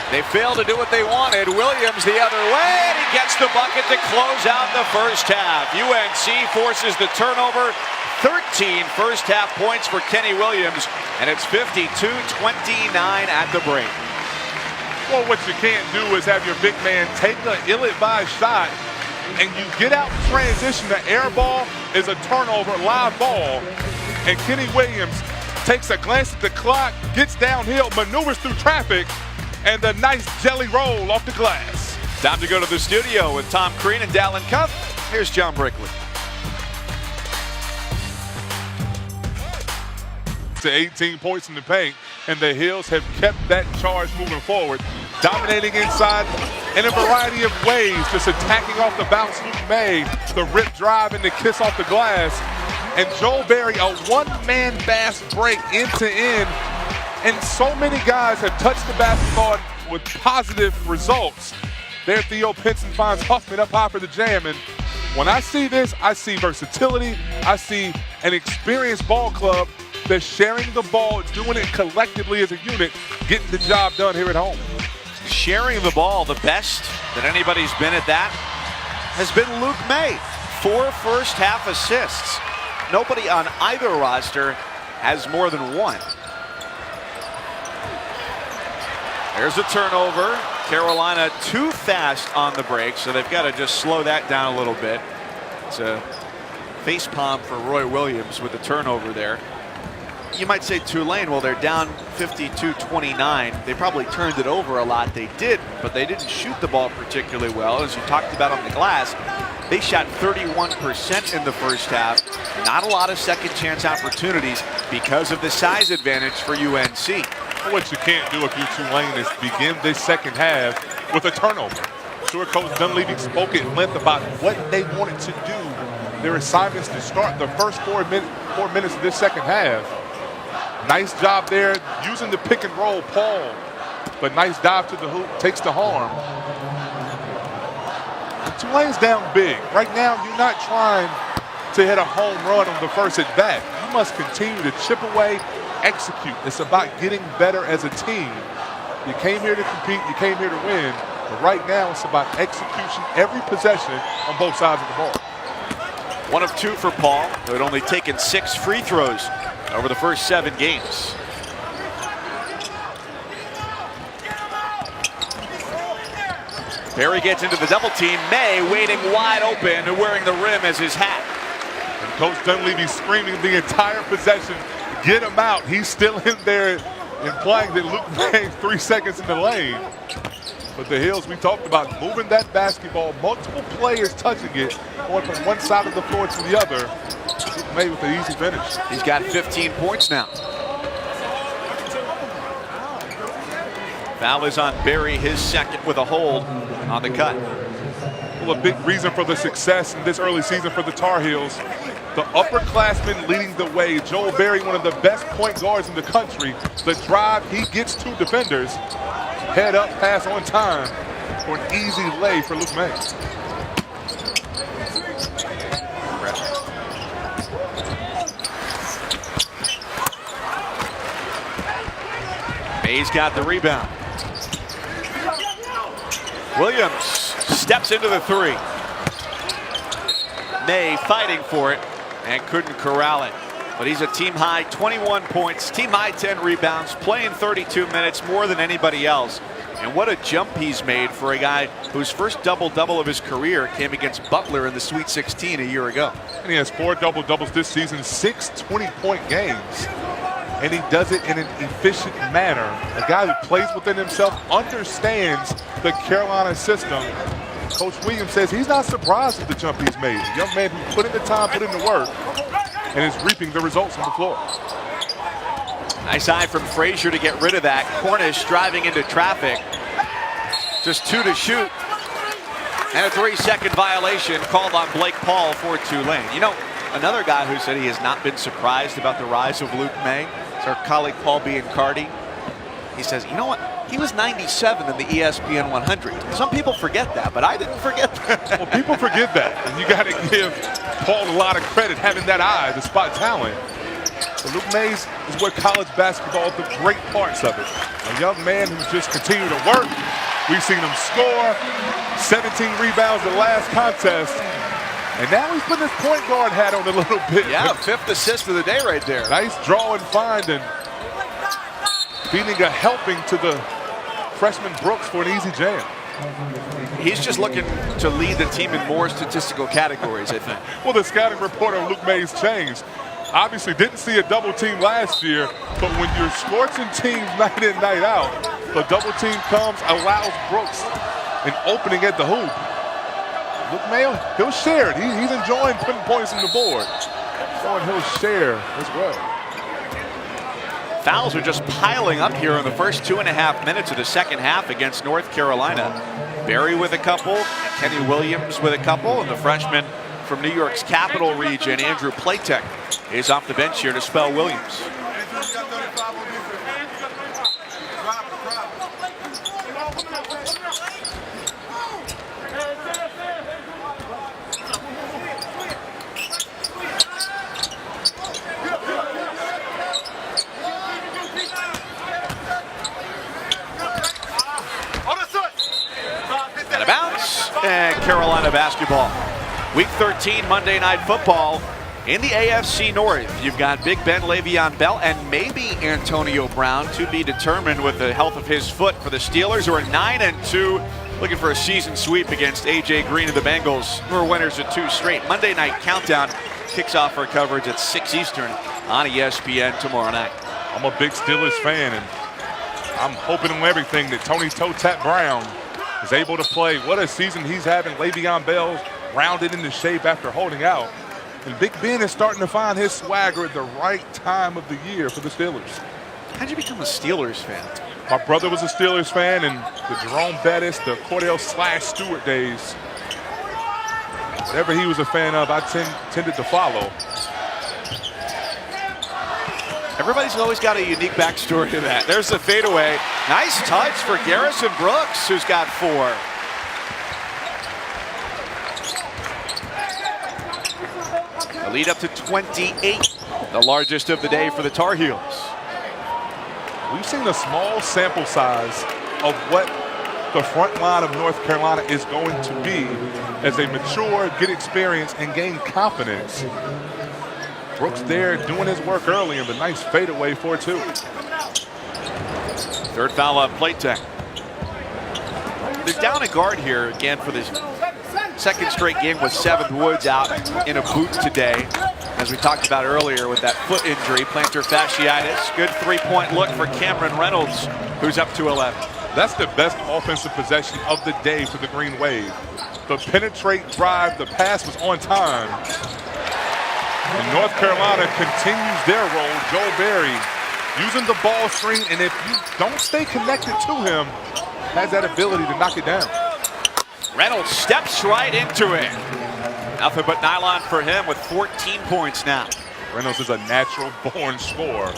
They failed to do what they wanted. Williams the other way, and he gets the bucket to close out the first half. UNC forces the turnover. 13 first half points for Kenny Williams, and it's 52-29 at the break. Well, what you can't do is have your big man take an ill-advised shot, and you get out in transition. The air ball is a turnover, live ball, and Kenny Williams takes a glance at the clock, gets downhill, maneuvers through traffic, and a nice jelly roll off the glass. Time to go to the studio with Tom Crean and Dallin Cuff. Here's John Brickley. To 18 points in the paint, and the Heels have kept that charge moving forward, dominating inside in a variety of ways, just attacking off the bounce Luke May, the rip drive and the kiss off the glass, and Joel Berry, a one-man fast break end to end, and so many guys have touched the basketball with positive results. There Theo Pinson finds Huffman up high for the jam, and when I see this, I see versatility, I see an experienced ball club that's sharing the ball, doing it collectively as a unit, getting the job done here at home. Sharing the ball, the best that anybody's been at that has been Luke May. 4 first half assists. Nobody on either roster has more than 1. There's a turnover. Carolina too fast on the break, so they've got to just slow that down a little bit. It's a face palm for Roy Williams with the turnover there. You might say Tulane, well, they're down 52-29. They probably turned it over a lot. They did, but they didn't shoot the ball particularly well. As you talked about on the glass, they shot 31% in the first half. Not a lot of second chance opportunities because of the size advantage for UNC. What you can't do if you're Tulane is begin this second half with a turnover. Sure, Coach Dunleavy spoke at length about what they wanted to do, their assignments to start the first 4 minutes of this second half. Nice job there using the pick and roll, Paul. But nice dive to the hoop, takes the harm. Tulane's down big. Right now, you're not trying to hit a home run on the first at bat. You must continue to chip away, execute. It's about getting better as a team. You came here to compete, you came here to win. But right now, it's about execution every possession on both sides of the ball. 1 of 2 for Paul, who had only taken 6 free throws over the first 7 games. Berry gets into the double team. May waiting wide open and wearing the rim as his hat. And Coach Dunleavy screaming the entire possession, get him out. He's still in there implying that Luke May 3 seconds in the lane. But the Heels, we talked about moving that basketball, multiple players touching it, going from one side of the floor to the other. Luke May with an easy finish. He's got 15 points now. Foul is on Berry, his second with a hold on the cut. Well, a big reason for the success in this early season for the Tar Heels. The upperclassmen leading the way. Joel Berry, one of the best point guards in the country. The drive, he gets 2 defenders. Head up, pass on time for an easy lay for Luke May. May's got the rebound. Williams steps into the three. May fighting for it and couldn't corral it. But he's a team-high 21 points, team-high 10 rebounds, playing 32 minutes, more than anybody else. And what a jump he's made for a guy whose first double-double of his career came against Butler in the Sweet 16 a year ago. And he has 4 double-doubles this season, 6 20-point games. And he does it in an efficient manner. A guy who plays within himself, understands the Carolina system. Coach Williams says he's not surprised at the jump he's made. A young man who put in the time, put in the work, and is reaping the results on the floor. Nice eye from Frazier to get rid of that. Cornish driving into traffic. Just 2 to shoot. And a 3-second violation called on Blake Paul for Tulane. You know, another guy who said he has not been surprised about the rise of Luke May is our colleague Paul Biancardi. He says, you know what? He was 97 in the ESPN 100. Some people forget that, but I didn't forget that. Well, people forget that. And you got to give Paul a lot of credit having that eye to spot talent. But Luke Mays is what college basketball, the great parts of it. A young man who's just continued to work. We've seen him score 17 rebounds in the last contest. And now he's putting his point guard hat on a little bit. Yeah, 5th assist of the day right there. Nice draw and find, and feeding a helping to the freshman Brooks for an easy jam. He's just looking to lead the team in more statistical categories, I think. Well, the scouting report on Luke Mays changed. Obviously didn't see a double team last year, but when you're scorching teams night in, night out, the double team comes, allows Brooks an opening at the hoop. Luke May, he'll share it. He's enjoying putting points on the board. So he'll share as well. Fouls are just piling up here in the first 2.5 minutes of the second half against North Carolina. Berry with a couple, Kenny Williams with a couple, and the freshman from New York's capital region, Andrew Platek, is off the bench here to spell Williams. Out of bounds, and Carolina basketball. Week 13 Monday Night Football in the AFC North. You've got Big Ben, Le'Veon Bell, and maybe Antonio Brown to be determined with the health of his foot for the Steelers, who are 9-2, looking for a season sweep against A.J. Green and the Bengals, who are winners of 2 straight. Monday Night Countdown kicks off our coverage at 6 Eastern on ESPN tomorrow night. I'm a big Steelers fan, and I'm hoping on everything that Tony Toe Tap Brown is able to play. What a season he's having. Le'Veon Bell rounded into shape after holding out. And Big Ben is starting to find his swagger at the right time of the year for the Steelers. How'd you become a Steelers fan? My brother was a Steelers fan, and the Jerome Bettis, the Cordell Stewart days, whatever he was a fan of, I tended to follow. Everybody's always got a unique backstory to that. There's the fadeaway. Nice touch for Garrison Brooks, who's got 4. A lead up to 28, the largest of the day for the Tar Heels. We've seen a small sample size of what the front line of North Carolina is going to be as they mature, get experience, and gain confidence. Brooks there doing his work early, and the nice fadeaway for 2. Third foul on Platek. They're down a guard here again for this second straight game with Seventh Woods out in a boot today. As we talked about earlier with that foot injury, plantar fasciitis. Good 3-point look for Cameron Reynolds, who's up to 11. That's the best offensive possession of the day for the Green Wave. The penetrate drive, the pass was on time. And North Carolina continues their role. Joel Berry using the ball screen, and if you don't stay connected to him, has that ability to knock it down. Reynolds steps right into it. Nothing but nylon for him with 14 points now. Reynolds is a natural-born scorer.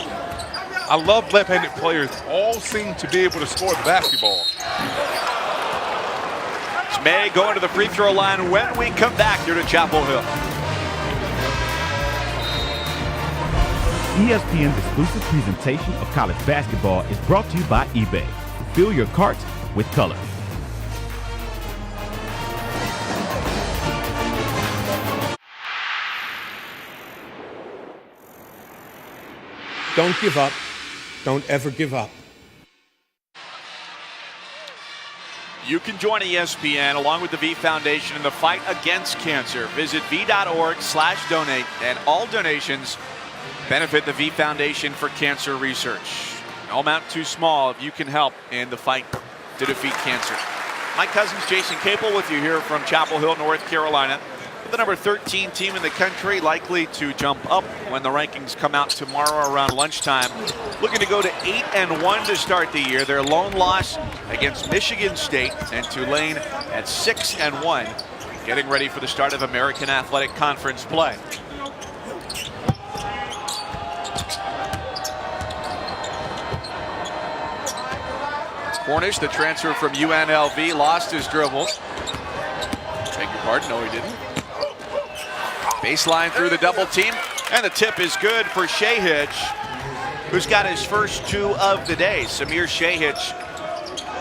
I love left-handed players. All seem to be able to score the basketball. It's May going to the free throw line when we come back here to Chapel Hill. ESPN's exclusive presentation of college basketball is brought to you by eBay. Fill your cart with color. Don't give up. Don't ever give up. You can join ESPN along with the V Foundation in the fight against cancer. Visit v.org/donate, and all donations benefit the V Foundation for Cancer Research. No amount too small if you can help in the fight to defeat cancer. My cousin's Jason Capel with you here from Chapel Hill, North Carolina. The number 13 team in the country, likely to jump up when the rankings come out tomorrow around lunchtime. Looking to go to 8-1 to start the year. Their lone loss against Michigan State, and Tulane at 6-1, getting ready for the start of American Athletic Conference play. Cornish, the transfer from UNLV, lost his dribble. Beg your pardon, no he didn't. Baseline through the double team, and the tip is good for Shahich, who's got his first two of the day. Samir Shahich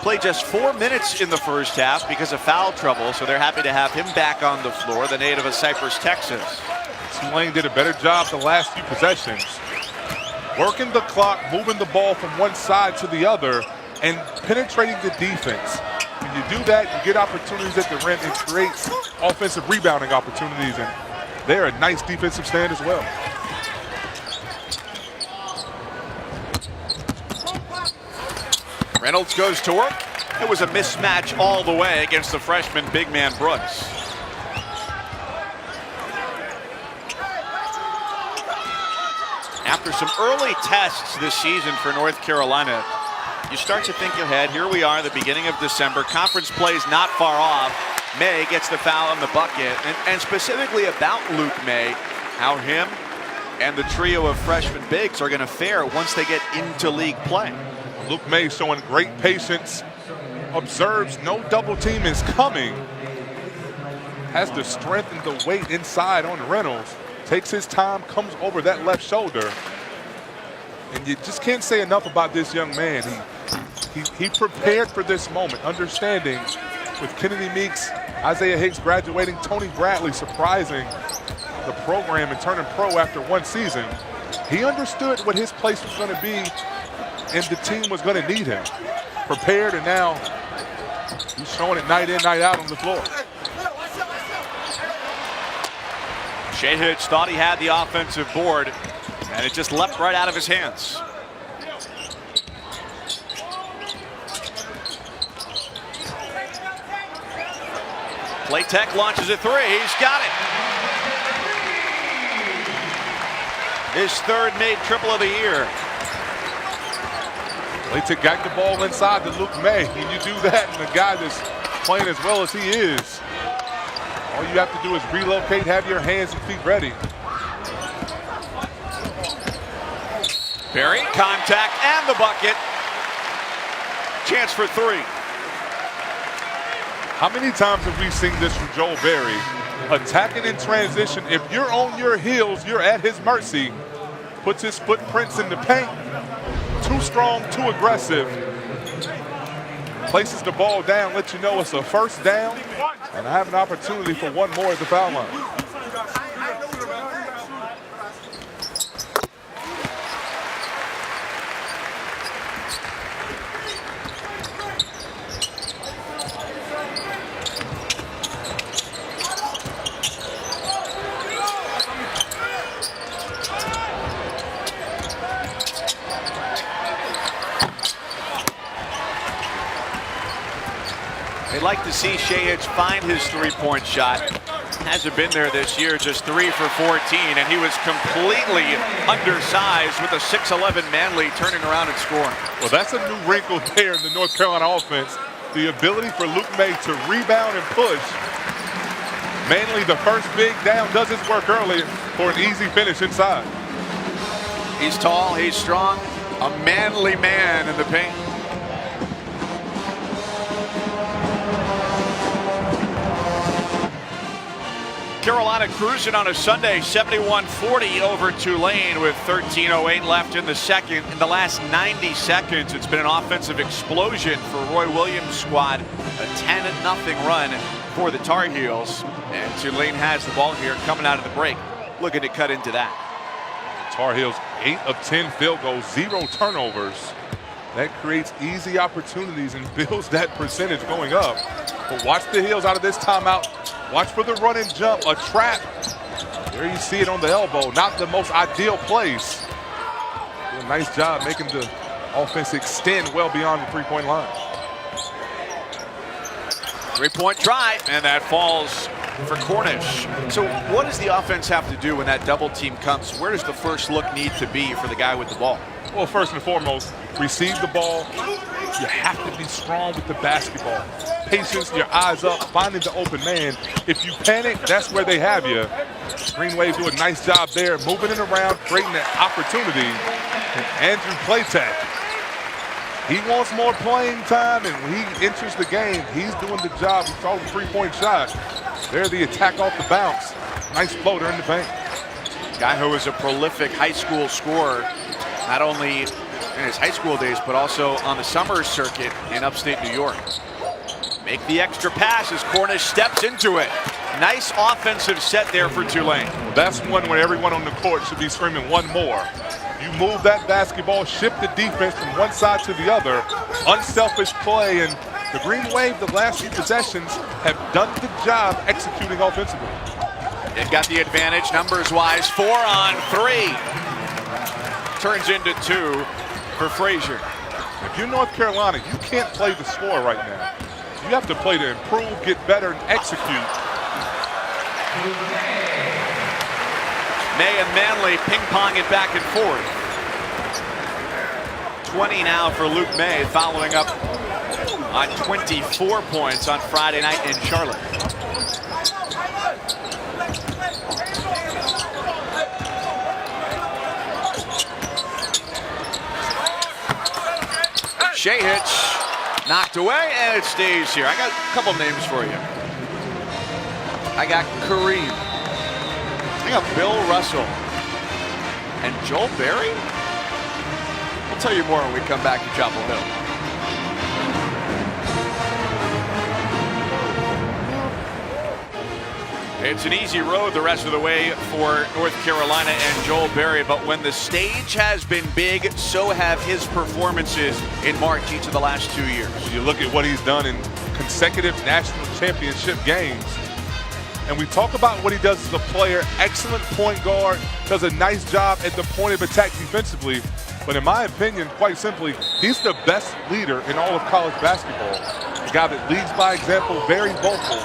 played just 4 minutes in the first half because of foul trouble, so they're happy to have him back on the floor, the native of Cypress, Texas. Tulane did a better job the last few possessions, working the clock, moving the ball from one side to the other, and penetrating the defense. When you do that, you get opportunities at the rim and creates offensive rebounding opportunities, and they're a nice defensive stand as well. Reynolds goes to work. It was a mismatch all the way against the freshman big man Brooks. After some early tests this season for North Carolina, you start to think ahead. Here we are, the beginning of December. Conference play is not far off. May gets the foul on the bucket, and specifically about Luke May, how him and the trio of freshman bigs are going to fare once they get into league play. Luke May showing great patience, observes no double team is coming, has the strength and the weight inside on Reynolds, takes his time, comes over that left shoulder, and you just can't say enough about this young man. He prepared for this moment, understanding with Kennedy Meeks, Isaiah Hicks graduating, Tony Bradley surprising the program and turning pro after one season. He understood what his place was going to be, and the team was going to need him. Prepared, and now he's showing it night in, night out on the floor. Shahich thought he had the offensive board, and it just leapt right out of his hands. Playtech launches a three. He's got it. His third made triple of the year. Playtech got the ball inside to Luke May. When you do that, and the guy that's playing as well as he is, all you have to do is relocate, have your hands and feet ready. Berry, contact, and the bucket. Chance for three. How many times have we seen this from Joel Berry? Attacking in transition. If you're on your heels, you're at his mercy. Puts his footprints in the paint. Too strong, too aggressive. Places the ball down, lets you know it's a first down. And I have an opportunity for one more at the foul line. They'd like to see Shahich find his three-point shot. Hasn't been there this year, just 3 for 14, and he was completely undersized with a 6'11" Manley turning around and scoring. Well, that's a new wrinkle there in the North Carolina offense. The ability for Luke May to rebound and push. Manley, the first big down, does his work early for an easy finish inside. He's tall, he's strong, a manly man in the paint. Carolina cruising on a Sunday, 71-40 over Tulane with 13:08 left in the second. In the last 90 seconds, it's been an offensive explosion for Roy Williams' squad. A 10-0 run for the Tar Heels. And Tulane has the ball here coming out of the break. Looking to cut into that. Tar Heels 8 of 10 field goals, 0 turnovers. That creates easy opportunities and builds that percentage going up. But watch the Heels out of this timeout. Watch for the run and jump, a trap. There you see it on the elbow, not the most ideal place. Do a nice job making the offense extend well beyond the three-point line. Three-point try, and that falls for Cornish. So what does the offense have to do when that double team comes? Where does the first look need to be for the guy with the ball? Well, first and foremost, receive the ball. You have to be strong with the basketball. Patience, your eyes up, finding the open man. If you panic, that's where they have you. Green Wave do a nice job there, moving it around, creating that opportunity. And Andrew Playtech, he wants more playing time, and when he enters the game, he's doing the job. He saw the three-point shot. There, the attack off the bounce. Nice floater in the paint. Guy who was a prolific high school scorer, not only in his high school days, but also on the summer circuit in upstate New York. Make the extra pass as Cornish steps into it. Nice offensive set there for Tulane. Well, that's one where everyone on the court should be screaming one more. You move that basketball, shift the defense from one side to the other. Unselfish play, and the Green Wave, the last few possessions, have done the job executing offensively. They've got the advantage numbers-wise, 4 on 3. Turns into 2 for Frazier. If you're North Carolina, you can't play the score right now. You have to play to improve, get better, and execute. May and Manley ping-pong it back and forth. 20 now for Luke May, following up on 24 points on Friday night in Charlotte. Shea Hitch knocked away, and it stays here. I got a couple names for you. I got Kareem. I got Bill Russell. And Joel Berry? I'll tell you more when we come back to Chapel Hill. It's an easy road the rest of the way for North Carolina and Joel Berry, but when the stage has been big, so have his performances in March each of the last 2 years. You look at what he's done in consecutive national championship games. And we talk about what he does as a player. Excellent point guard, does a nice job at the point of attack defensively. But in my opinion, quite simply, he's the best leader in all of college basketball. A guy that leads by example, very vocal,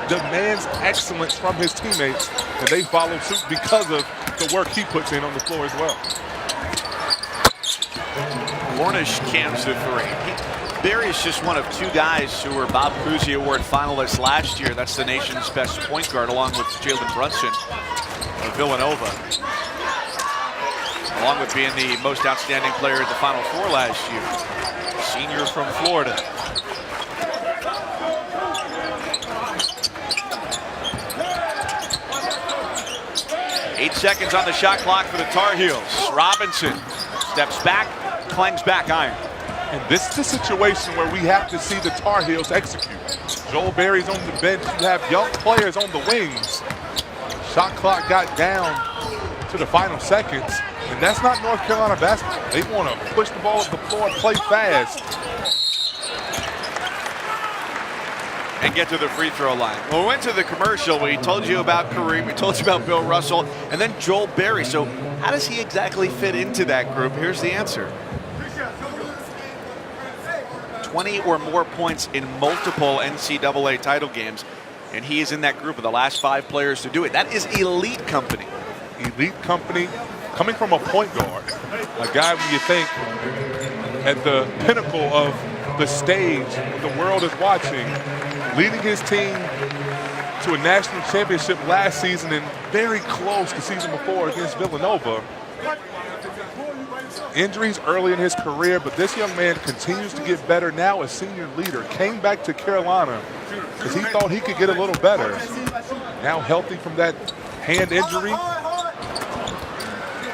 demands excellence from his teammates, and they follow suit because of the work he puts in on the floor as well. Cornish cans the 3. Berry's just one of 2 guys who were Bob Cousy Award finalists last year. That's the nation's best point guard, along with Jalen Brunson of Villanova. Along with being the most outstanding player at the Final Four last year. Senior from Florida. Eight seconds on the shot clock for the Tar Heels. Robinson steps back, clangs back iron. And this is the situation where we have to see the Tar Heels execute. Joel Berry's on the bench. You have young players on the wings. Shot clock got down to the final seconds. And that's not North Carolina basketball. They want to push the ball up the floor and play fast. And get to the free throw line. When we went to the commercial, we told you about Kareem, we told you about Bill Russell, and then Joel Berry. So how does he exactly fit into that group? Here's the answer. 20 or more points in multiple NCAA title games, and he is in that group of the last 5 players to do it. That is elite company. Elite company coming from a point guard. A guy when you think at the pinnacle of the stage the world is watching, leading his team to a national championship last season and very close the season before against Villanova. Injuries early in his career, but this young man continues to get better now, a senior leader. Came back to Carolina because he thought he could get a little better. now healthy from that hand injury.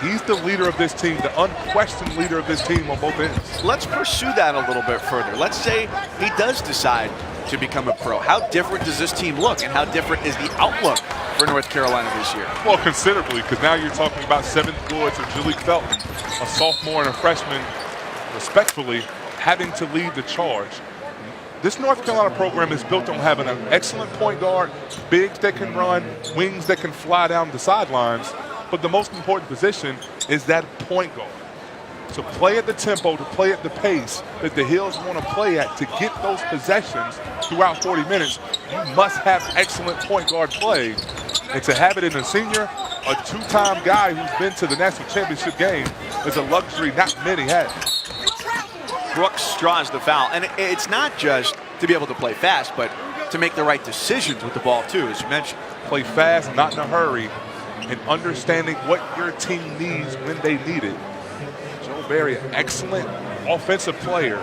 He's the leader of this team, the unquestioned leader of this team on both ends. Let's pursue that a little bit further. Let's say he does decide to become a pro. How different does this team look, and how different is the outlook for North Carolina this year? Well, considerably, because now you're talking about Seventh Woods or Jalek Felton, a sophomore and a freshman, respectfully, having to lead the charge. This North Carolina program is built on having an excellent point guard, bigs that can run, wings that can fly down the sidelines, but the most important position is that point guard. To play at the tempo, to play at the pace that the Hills want to play at, to get those possessions throughout 40 minutes, you must have excellent point guard play. And to have it in a senior, a two-time guy who's been to the national championship game, is a luxury not many have. Brooks draws the foul, and it's not just to be able to play fast, but to make the right decisions with the ball too, as you mentioned. Play fast, not in a hurry, and understanding what your team needs when they need it. Joe Barry, an excellent offensive player,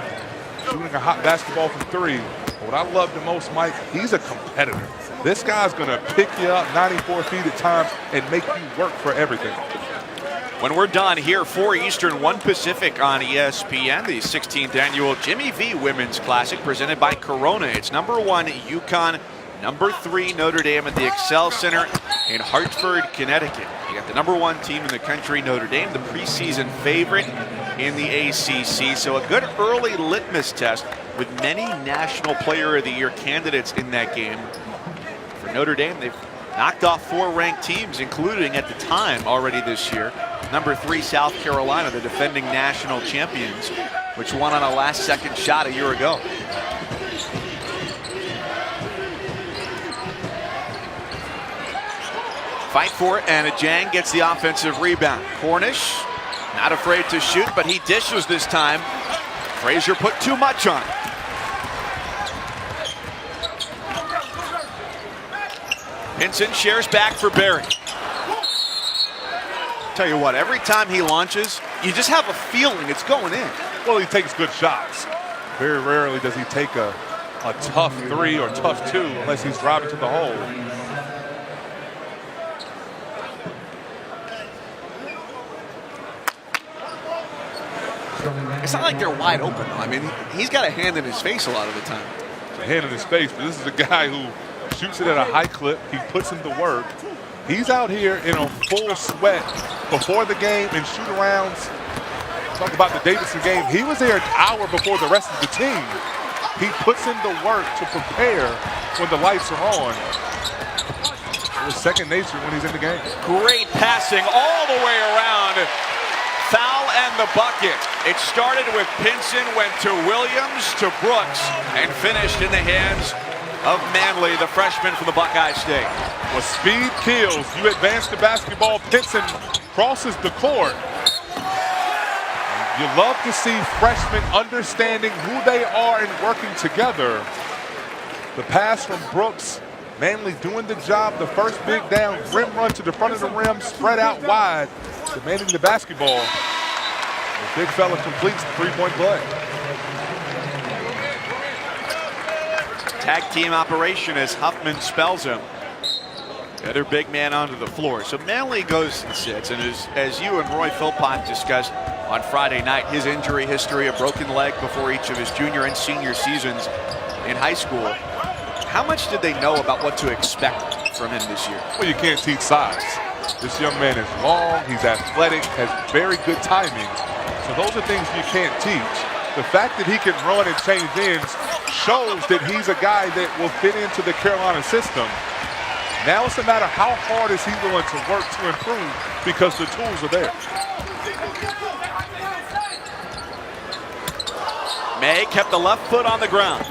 shooting a hot basketball from three. What I love the most, Mike, he's a competitor. This guy's going to pick you up 94 feet at times and make you work for everything. When we're done here, 4 Eastern, 1 Pacific on ESPN, the 16th annual Jimmy V Women's Classic presented by Corona. It's number 1 UConn, number 3 Notre Dame at the Excel Center in Hartford, Connecticut. You got the number 1 team in the country, Notre Dame, the preseason favorite in the ACC. So a good early litmus test with many National Player of the Year candidates in that game. For Notre Dame, they've knocked off 4 ranked teams, including at the time already this year, number 3 South Carolina, the defending national champions, which won on a last-second shot a year ago. Fight for it, and Ajang gets the offensive rebound. Cornish, not afraid to shoot, but he dishes this time. Frazier put too much on it. Pinson shares back for Barry. Tell you what, every time he launches, you just have a feeling it's going in. Well, he takes good shots. Very rarely does he take a tough 3 or tough 2 unless he's driving to the hole. It's not like they're wide open, though. I mean, he's got a hand in his face a lot of the time. A hand in his face, but this is a guy who shoots it at a high clip. He puts in the work. He's out here in a full sweat before the game and shoot-arounds. Talk about the Davidson game. He was there an hour before the rest of the team. He puts in the work to prepare when the lights are on. It was second nature when he's in the game. Great passing all the way around. Foul and the bucket. It started with Pinson, went to Williams, to Brooks, and finished in the hands of Manley, the freshman from the Buckeye State. When speed kills, you advance the basketball. Pinson crosses the court. You love to see freshmen understanding who they are and working together. The pass from Brooks, Manley doing the job, the first big down, rim run to the front of the rim, spread out wide, demanding the basketball. The big fella completes the three-point play. Tag team operation as Huffman spells him. The other big man onto the floor. So Manley goes and sits, and as you and Roy Philpott discussed on Friday night, his injury history, a broken leg before each of his junior and senior seasons in high school. How much did they know about what to expect from him this year? Well, you can't teach size. This young man is long, he's athletic, has very good timing. So those are things you can't teach. The fact that he can run and change ends shows that he's a guy that will fit into the Carolina system. Now it's a matter how hard is he willing to work to improve, because the tools are there. May kept the left foot on the ground.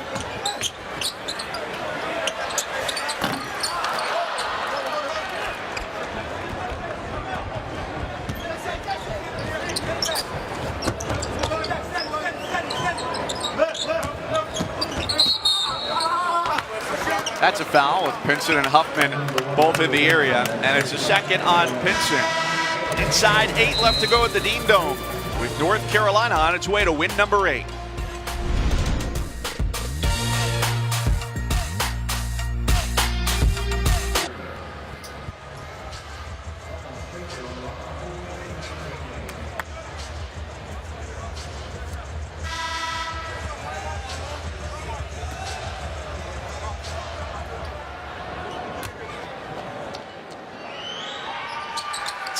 That's a foul with Pinson and Huffman both in the area, and it's a second on Pinson. Inside 8 left to go at the Dean Dome, with North Carolina on its way to win number 8.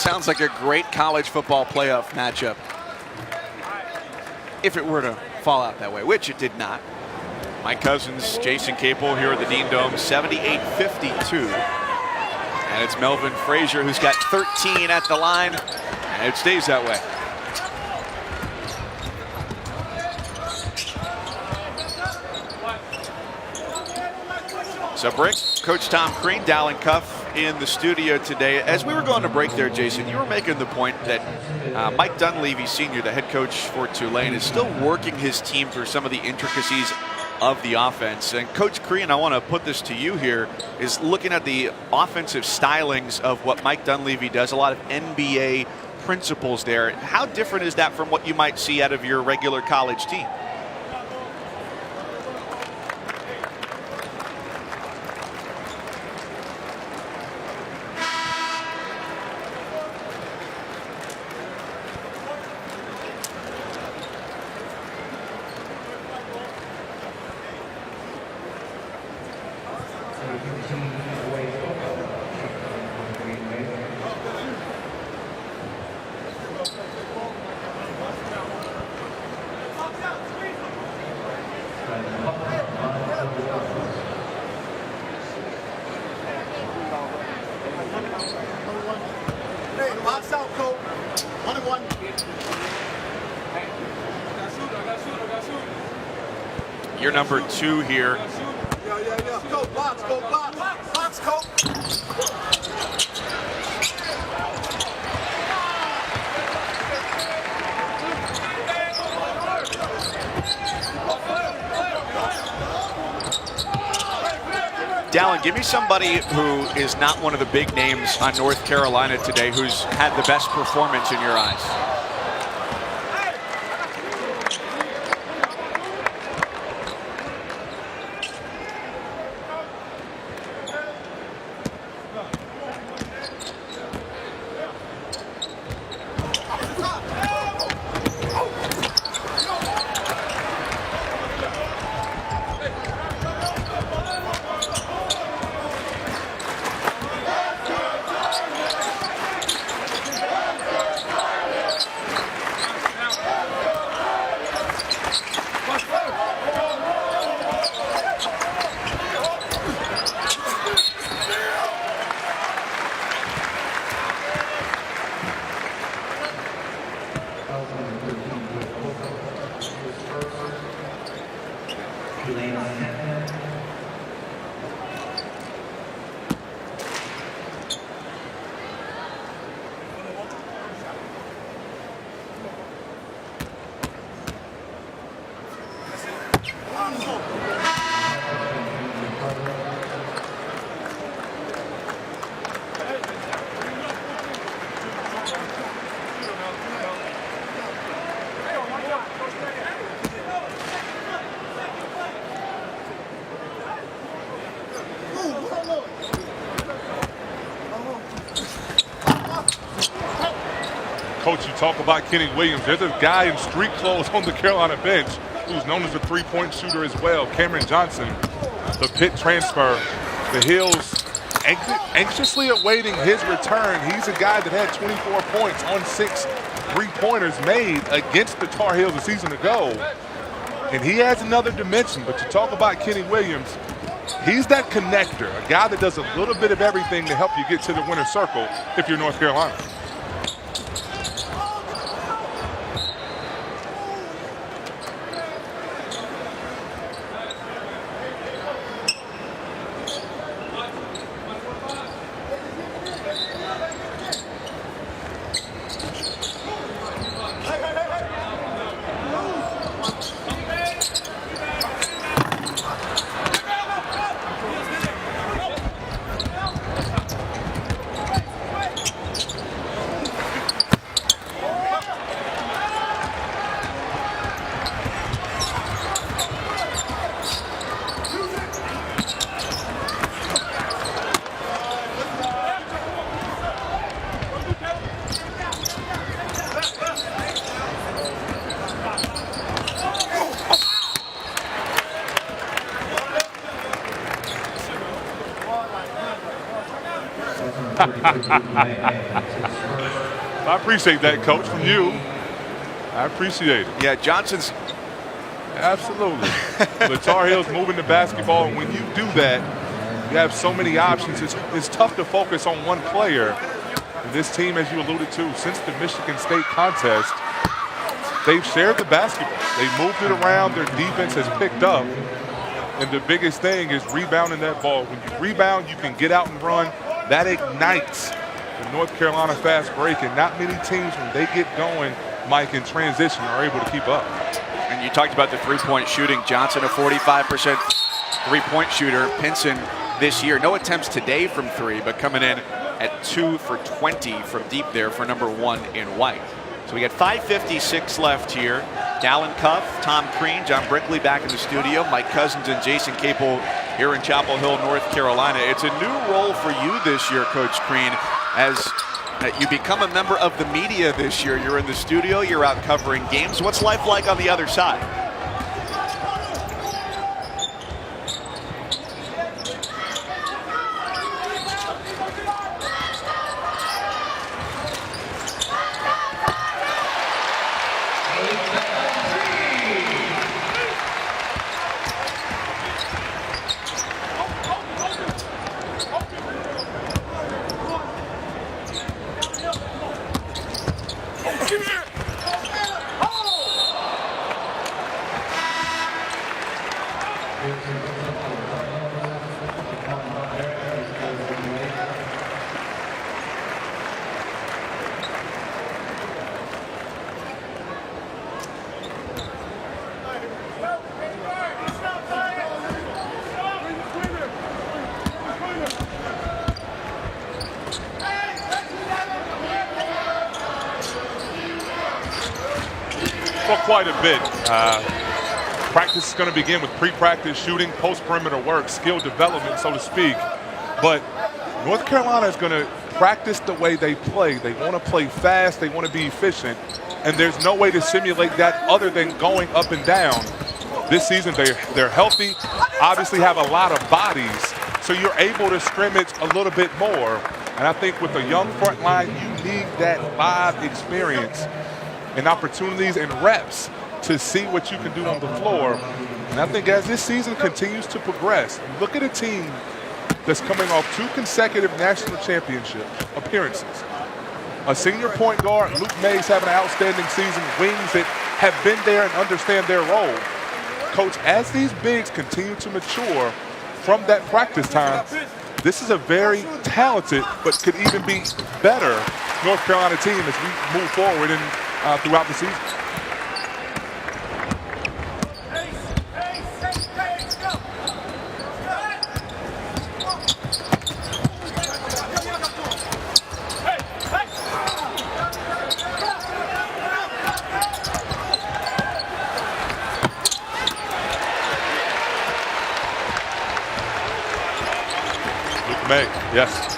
Sounds like a great college football playoff matchup. If it were to fall out that way, which it did not. Mike Cousins, Jason Capel here at the Dean Dome, 78-52. And it's Melvin Frazier who's got 13 at the line, and it stays that way. So break, Coach Tom Crean, Dallin Cuff in the studio today. As we were going to break there, Jason, you were making the point that Mike Dunleavy Sr., the head coach for Tulane, is still working his team through some of the intricacies of the offense. And Coach Crean, I want to put this to you here, is looking at the offensive stylings of what Mike Dunleavy does, a lot of NBA principles there. How different is that from what you might see out of your regular college team? You're number 2 here. Go box, coach. Dallin, give me somebody who is not one of the big names on North Carolina today who's had the best performance in your eyes. Coach, you talk about Kenny Williams. There's a guy in street clothes on the Carolina bench who's known as a three-point shooter as well, Cameron Johnson, the Pitt transfer. The Hills anxiously awaiting his return. He's a guy that had 24 points on 6 3-pointers made against the Tar Heels a season ago. And he adds another dimension. But you talk about Kenny Williams, he's that connector, a guy that does a little bit of everything to help you get to the winner's circle if you're North Carolina. I appreciate that, Coach, from you. I appreciate it. Yeah, Johnson's. Absolutely. The Tar Heels moving the basketball, and when you do that, you have so many options. It's tough to focus on one player. And this team, as you alluded to, since the Michigan State contest, they've shared the basketball. They moved it around. Their defense has picked up. And the biggest thing is rebounding that ball. When you rebound, you can get out and run. That ignites the North Carolina fast break. And not many teams, when they get going, Mike, in transition, are able to keep up. And you talked about the three-point shooting. Johnson, a 45% three-point shooter. Pinson this year, no attempts today from three, but coming in at 2 for 20 from deep there for number 1 in white. So we got 5:56 left here. Dallin Cuff, Tom Crean, John Brickley back in the studio. Mike Cousins and Jason Capel here in Chapel Hill, North Carolina. It's a new role for you this year, Coach Crean, as you become a member of the media this year. You're in the studio, you're out covering games. What's life like on the other side? For quite a bit. Practice is going to begin with pre-practice shooting, post-perimeter work, skill development, so to speak. But North Carolina is going to practice the way they play. They want to play fast. They want to be efficient. And there's no way to simulate that other than going up and down. This season, they're healthy, obviously have a lot of bodies, so you're able to scrimmage a little bit more. And I think with a young front line, you need that live experience and opportunities and reps to see what you can do on the floor. And I think as this season continues to progress, look at a team that's coming off 2 consecutive national championship appearances. A senior point guard, Luke Mays, having an outstanding season, wings that have been there and understand their role. Coach, as these bigs continue to mature from that practice time, this is a very talented, but could even be better North Carolina team as we move forward and throughout the season. Luke May, yes.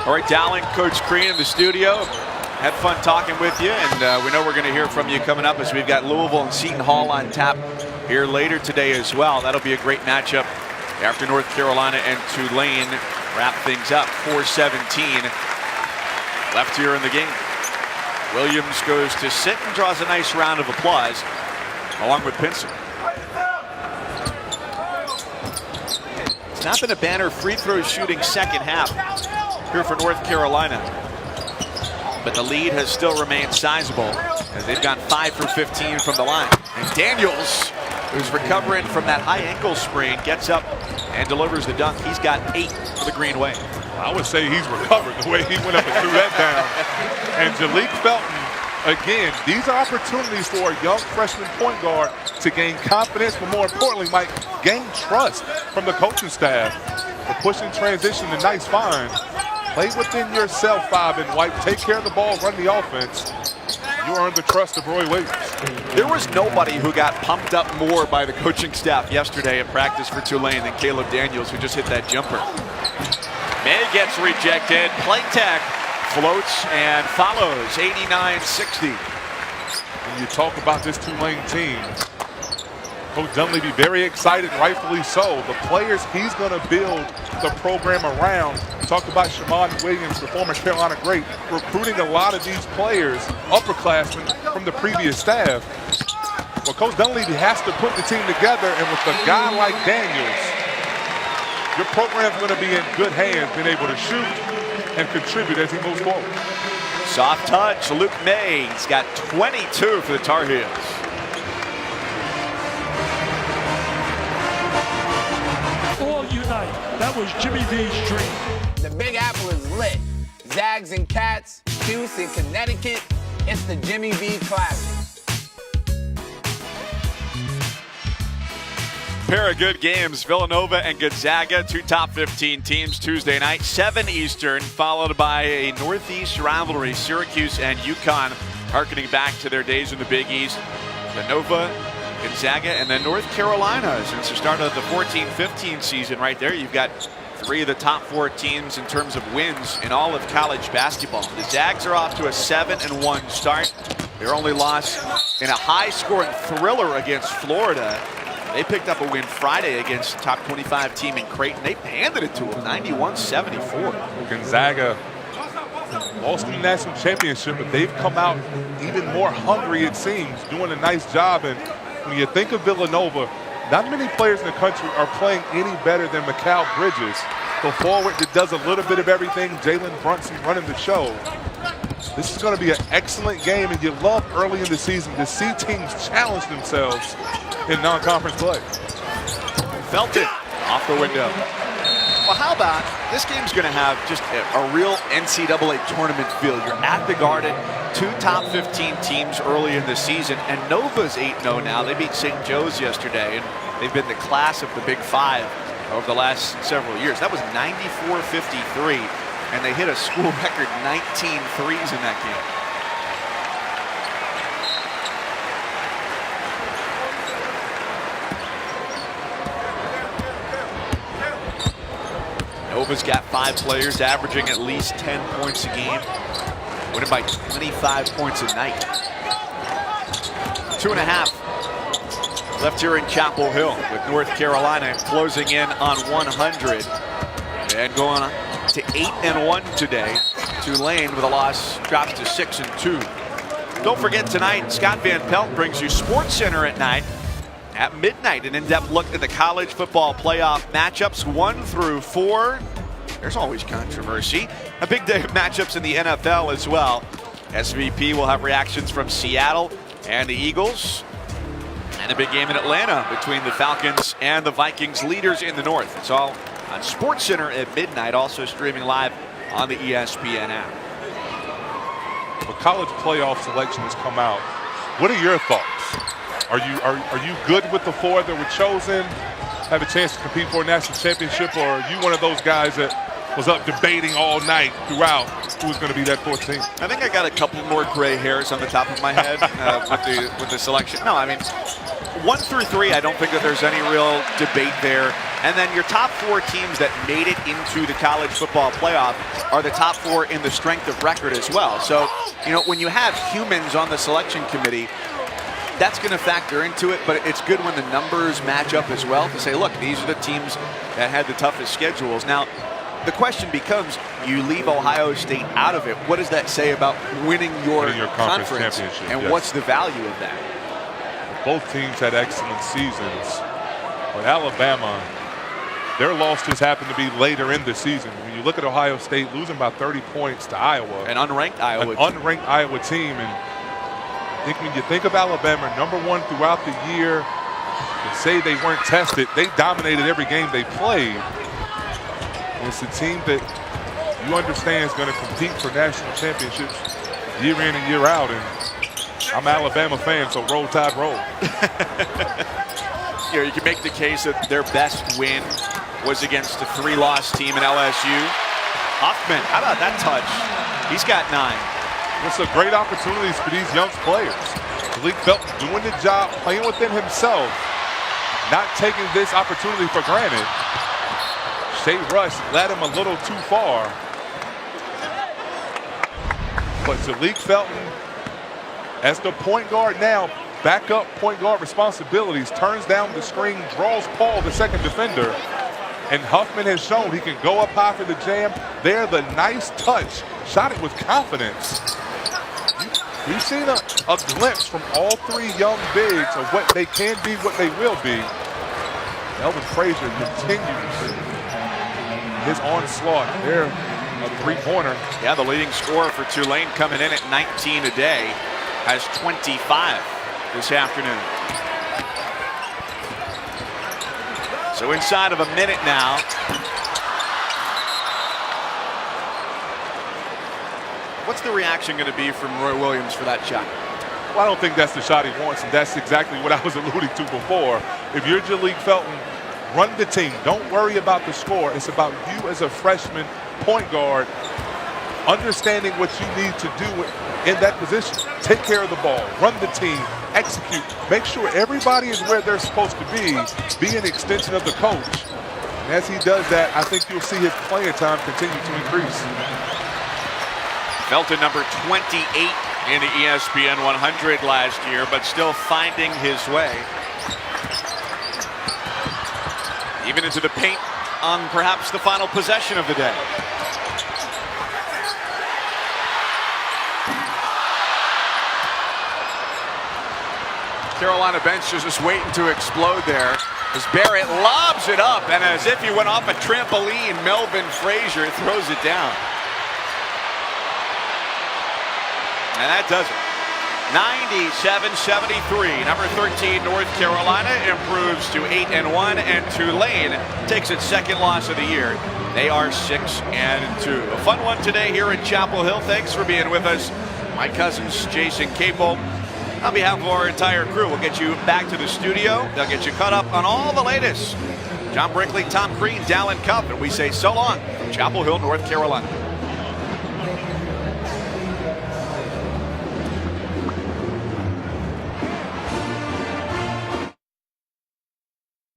All right, Dallin, Coach Crean in the studio. Had fun talking with you, and we know we're going to hear from you coming up as we've got Louisville and Seton Hall on tap here later today as well. That'll be a great matchup after North Carolina and Tulane wrap things up. 4:17 left here in the game. Williams goes to sit and draws a nice round of applause along with Pinson. It's not been a banner free throw shooting second half here for North Carolina, but the lead has still remained sizable as they've gone 5 for 15 from the line. And Daniels, who's recovering from that high ankle sprain, gets up and delivers the dunk. He's got 8 for the Green Wave. I would say he's recovered the way he went up and threw that down. And Jalik Felton, again, these are opportunities for a young freshman point guard to gain confidence, but more importantly, Mike, gain trust from the coaching staff. The push and transition, a nice find. Play within yourself, 5 and white. Take care of the ball, run the offense. You earn the trust of Roy Williams. There was nobody who got pumped up more by the coaching staff yesterday at practice for Tulane than Caleb Daniels, who just hit that jumper. May gets rejected. Play tag floats and follows 89-60. When you talk about this Tulane team, Coach Dunleavy very excited, rightfully so. The players he's going to build the program around. We talked about Shamon Williams, the former Carolina great, recruiting a lot of these players, upperclassmen from the previous staff. Well, Coach Dunleavy has to put the team together, and with a guy like Daniels, your program's going to be in good hands, being able to shoot and contribute as he moves forward. Soft touch, Luke May. He's got 22 for the Tar Heels. All unite. That was Jimmy V's dream. The Big Apple is lit. Zags and Cats, Cuse in Connecticut. It's the Jimmy V Classic. Pair of good games, Villanova and Gonzaga, two top 15 teams Tuesday night, 7 Eastern, followed by a Northeast rivalry, Syracuse and UConn, harkening back to their days in the Big East. Villanova, Gonzaga, and then North Carolina since the start of the 14-15 season. Right there, you've got 3 of the top 4 teams in terms of wins in all of college basketball. The Zags are off to a 7-1 start. Their only loss in a high-scoring thriller against Florida. They picked up a win Friday against top 25 team in Creighton. They handed it to them, 91-74. Gonzaga lost in the national championship, but they've come out even more hungry, it seems, doing a nice job. And when you think of Villanova, not many players in the country are playing any better than Mikal Bridges, the forward that does a little bit of everything, Jalen Brunson running the show. This is going to be an excellent game, and you love early in the season to see teams challenge themselves in non-conference play. Felt it off the window. Well, how about this game's going to have just a real NCAA tournament feel. You're at the Garden, 2 top 15 teams early in the season, and Nova's 8-0 now. They beat St. Joe's yesterday, and they've been the class of the Big Five over the last several years. That was 94-53, and they hit a school record 19 threes in that game. Nova's got 5 players averaging at least 10 points a game, winning by 25 points a night. 2.5 left here in Chapel Hill, with North Carolina closing in on 100 and going on to 8-1 today. Tulane with a loss drops to 6-2. Don't forget tonight, Scott Van Pelt brings you Sports Center at night. At midnight, an in-depth look at the college football playoff matchups 1 through 4. There's always controversy. A big day of matchups in the NFL as well. SVP will have reactions from Seattle and the Eagles. And a big game in Atlanta between the Falcons and the Vikings, leaders in the North. It's all on SportsCenter at midnight, also streaming live on the ESPN app. The college playoff selection has come out. What are your thoughts? Are you good with the 4 that were chosen? Have a chance to compete for a national championship, or are you one of those guys that was up debating all night throughout who was going to be that 4th team? I think I got a couple more gray hairs on the top of my head with the selection. No, I mean, 1 through 3, I don't think that there's any real debate there. And then your top 4 teams that made it into the college football playoff are the top 4 in the strength of record as well. So, you know, when you have humans on the selection committee, that's going to factor into it, but it's good when the numbers match up as well to say, look, these are the teams that had the toughest schedules. Now, the question becomes, you leave Ohio State out of it. What does that say about winning your conference championship? And what's the value of that? Both teams had excellent seasons, but Alabama, their loss just happened to be later in the season. When you look at Ohio State losing by 30 points to Iowa. An unranked Iowa team. And I think when you think of Alabama, #1 throughout the year, to say they weren't tested, they dominated every game they played. And it's a team that you understand is going to compete for national championships year in and year out. And I'm an Alabama fan, so roll tide roll. You know, you can make the case that their best win was against a 3-loss team in LSU. Huffman, how about that touch? He's got 9. It's a great opportunities for these young players. Malik Felton doing the job, playing within himself, not taking this opportunity for granted. Shea Rush led him a little too far. But Malik Felton, as the point guard now, backup point guard responsibilities, turns down the screen, draws Paul, the second defender. And Huffman has shown he can go up high for the jam. There, the nice touch. Shot it with confidence. We've seen a glimpse from all three young bigs of what they can be, what they will be. Melvin Frazier continues his onslaught. There, a three-pointer. Yeah, the leading scorer for Tulane coming in at 19 a day, has 25 this afternoon. So inside of a minute now. What's the reaction going to be from Roy Williams for that shot? Well, I don't think that's the shot he wants, and that's exactly what I was alluding to before. If you're Malik Felton, run the team. Don't worry about the score. It's about you as a freshman point guard understanding what you need to do in that position. Take care of the ball, run the team, execute. Make sure everybody is where they're supposed to be an extension of the coach. And as he does that, I think you'll see his playing time continue to increase. Felton number 28 in the ESPN 100 last year, but still finding his way. Even into the paint on perhaps the final possession of the day. Carolina bench is just waiting to explode there as Barrett lobs it up, and as if he went off a trampoline, Melvin Frazier throws it down. And that does it. 97-73. Number 13, North Carolina improves to 8-1, and Tulane takes its second loss of the year. They are 6-2. A fun one today here at Chapel Hill. Thanks for being with us. My cousins, Jason Capel. On behalf of our entire crew, we'll get you back to the studio. They'll get you caught up on all the latest. John Brinkley, Tom Crean, Dallin Cup, and we say so long from Chapel Hill, North Carolina.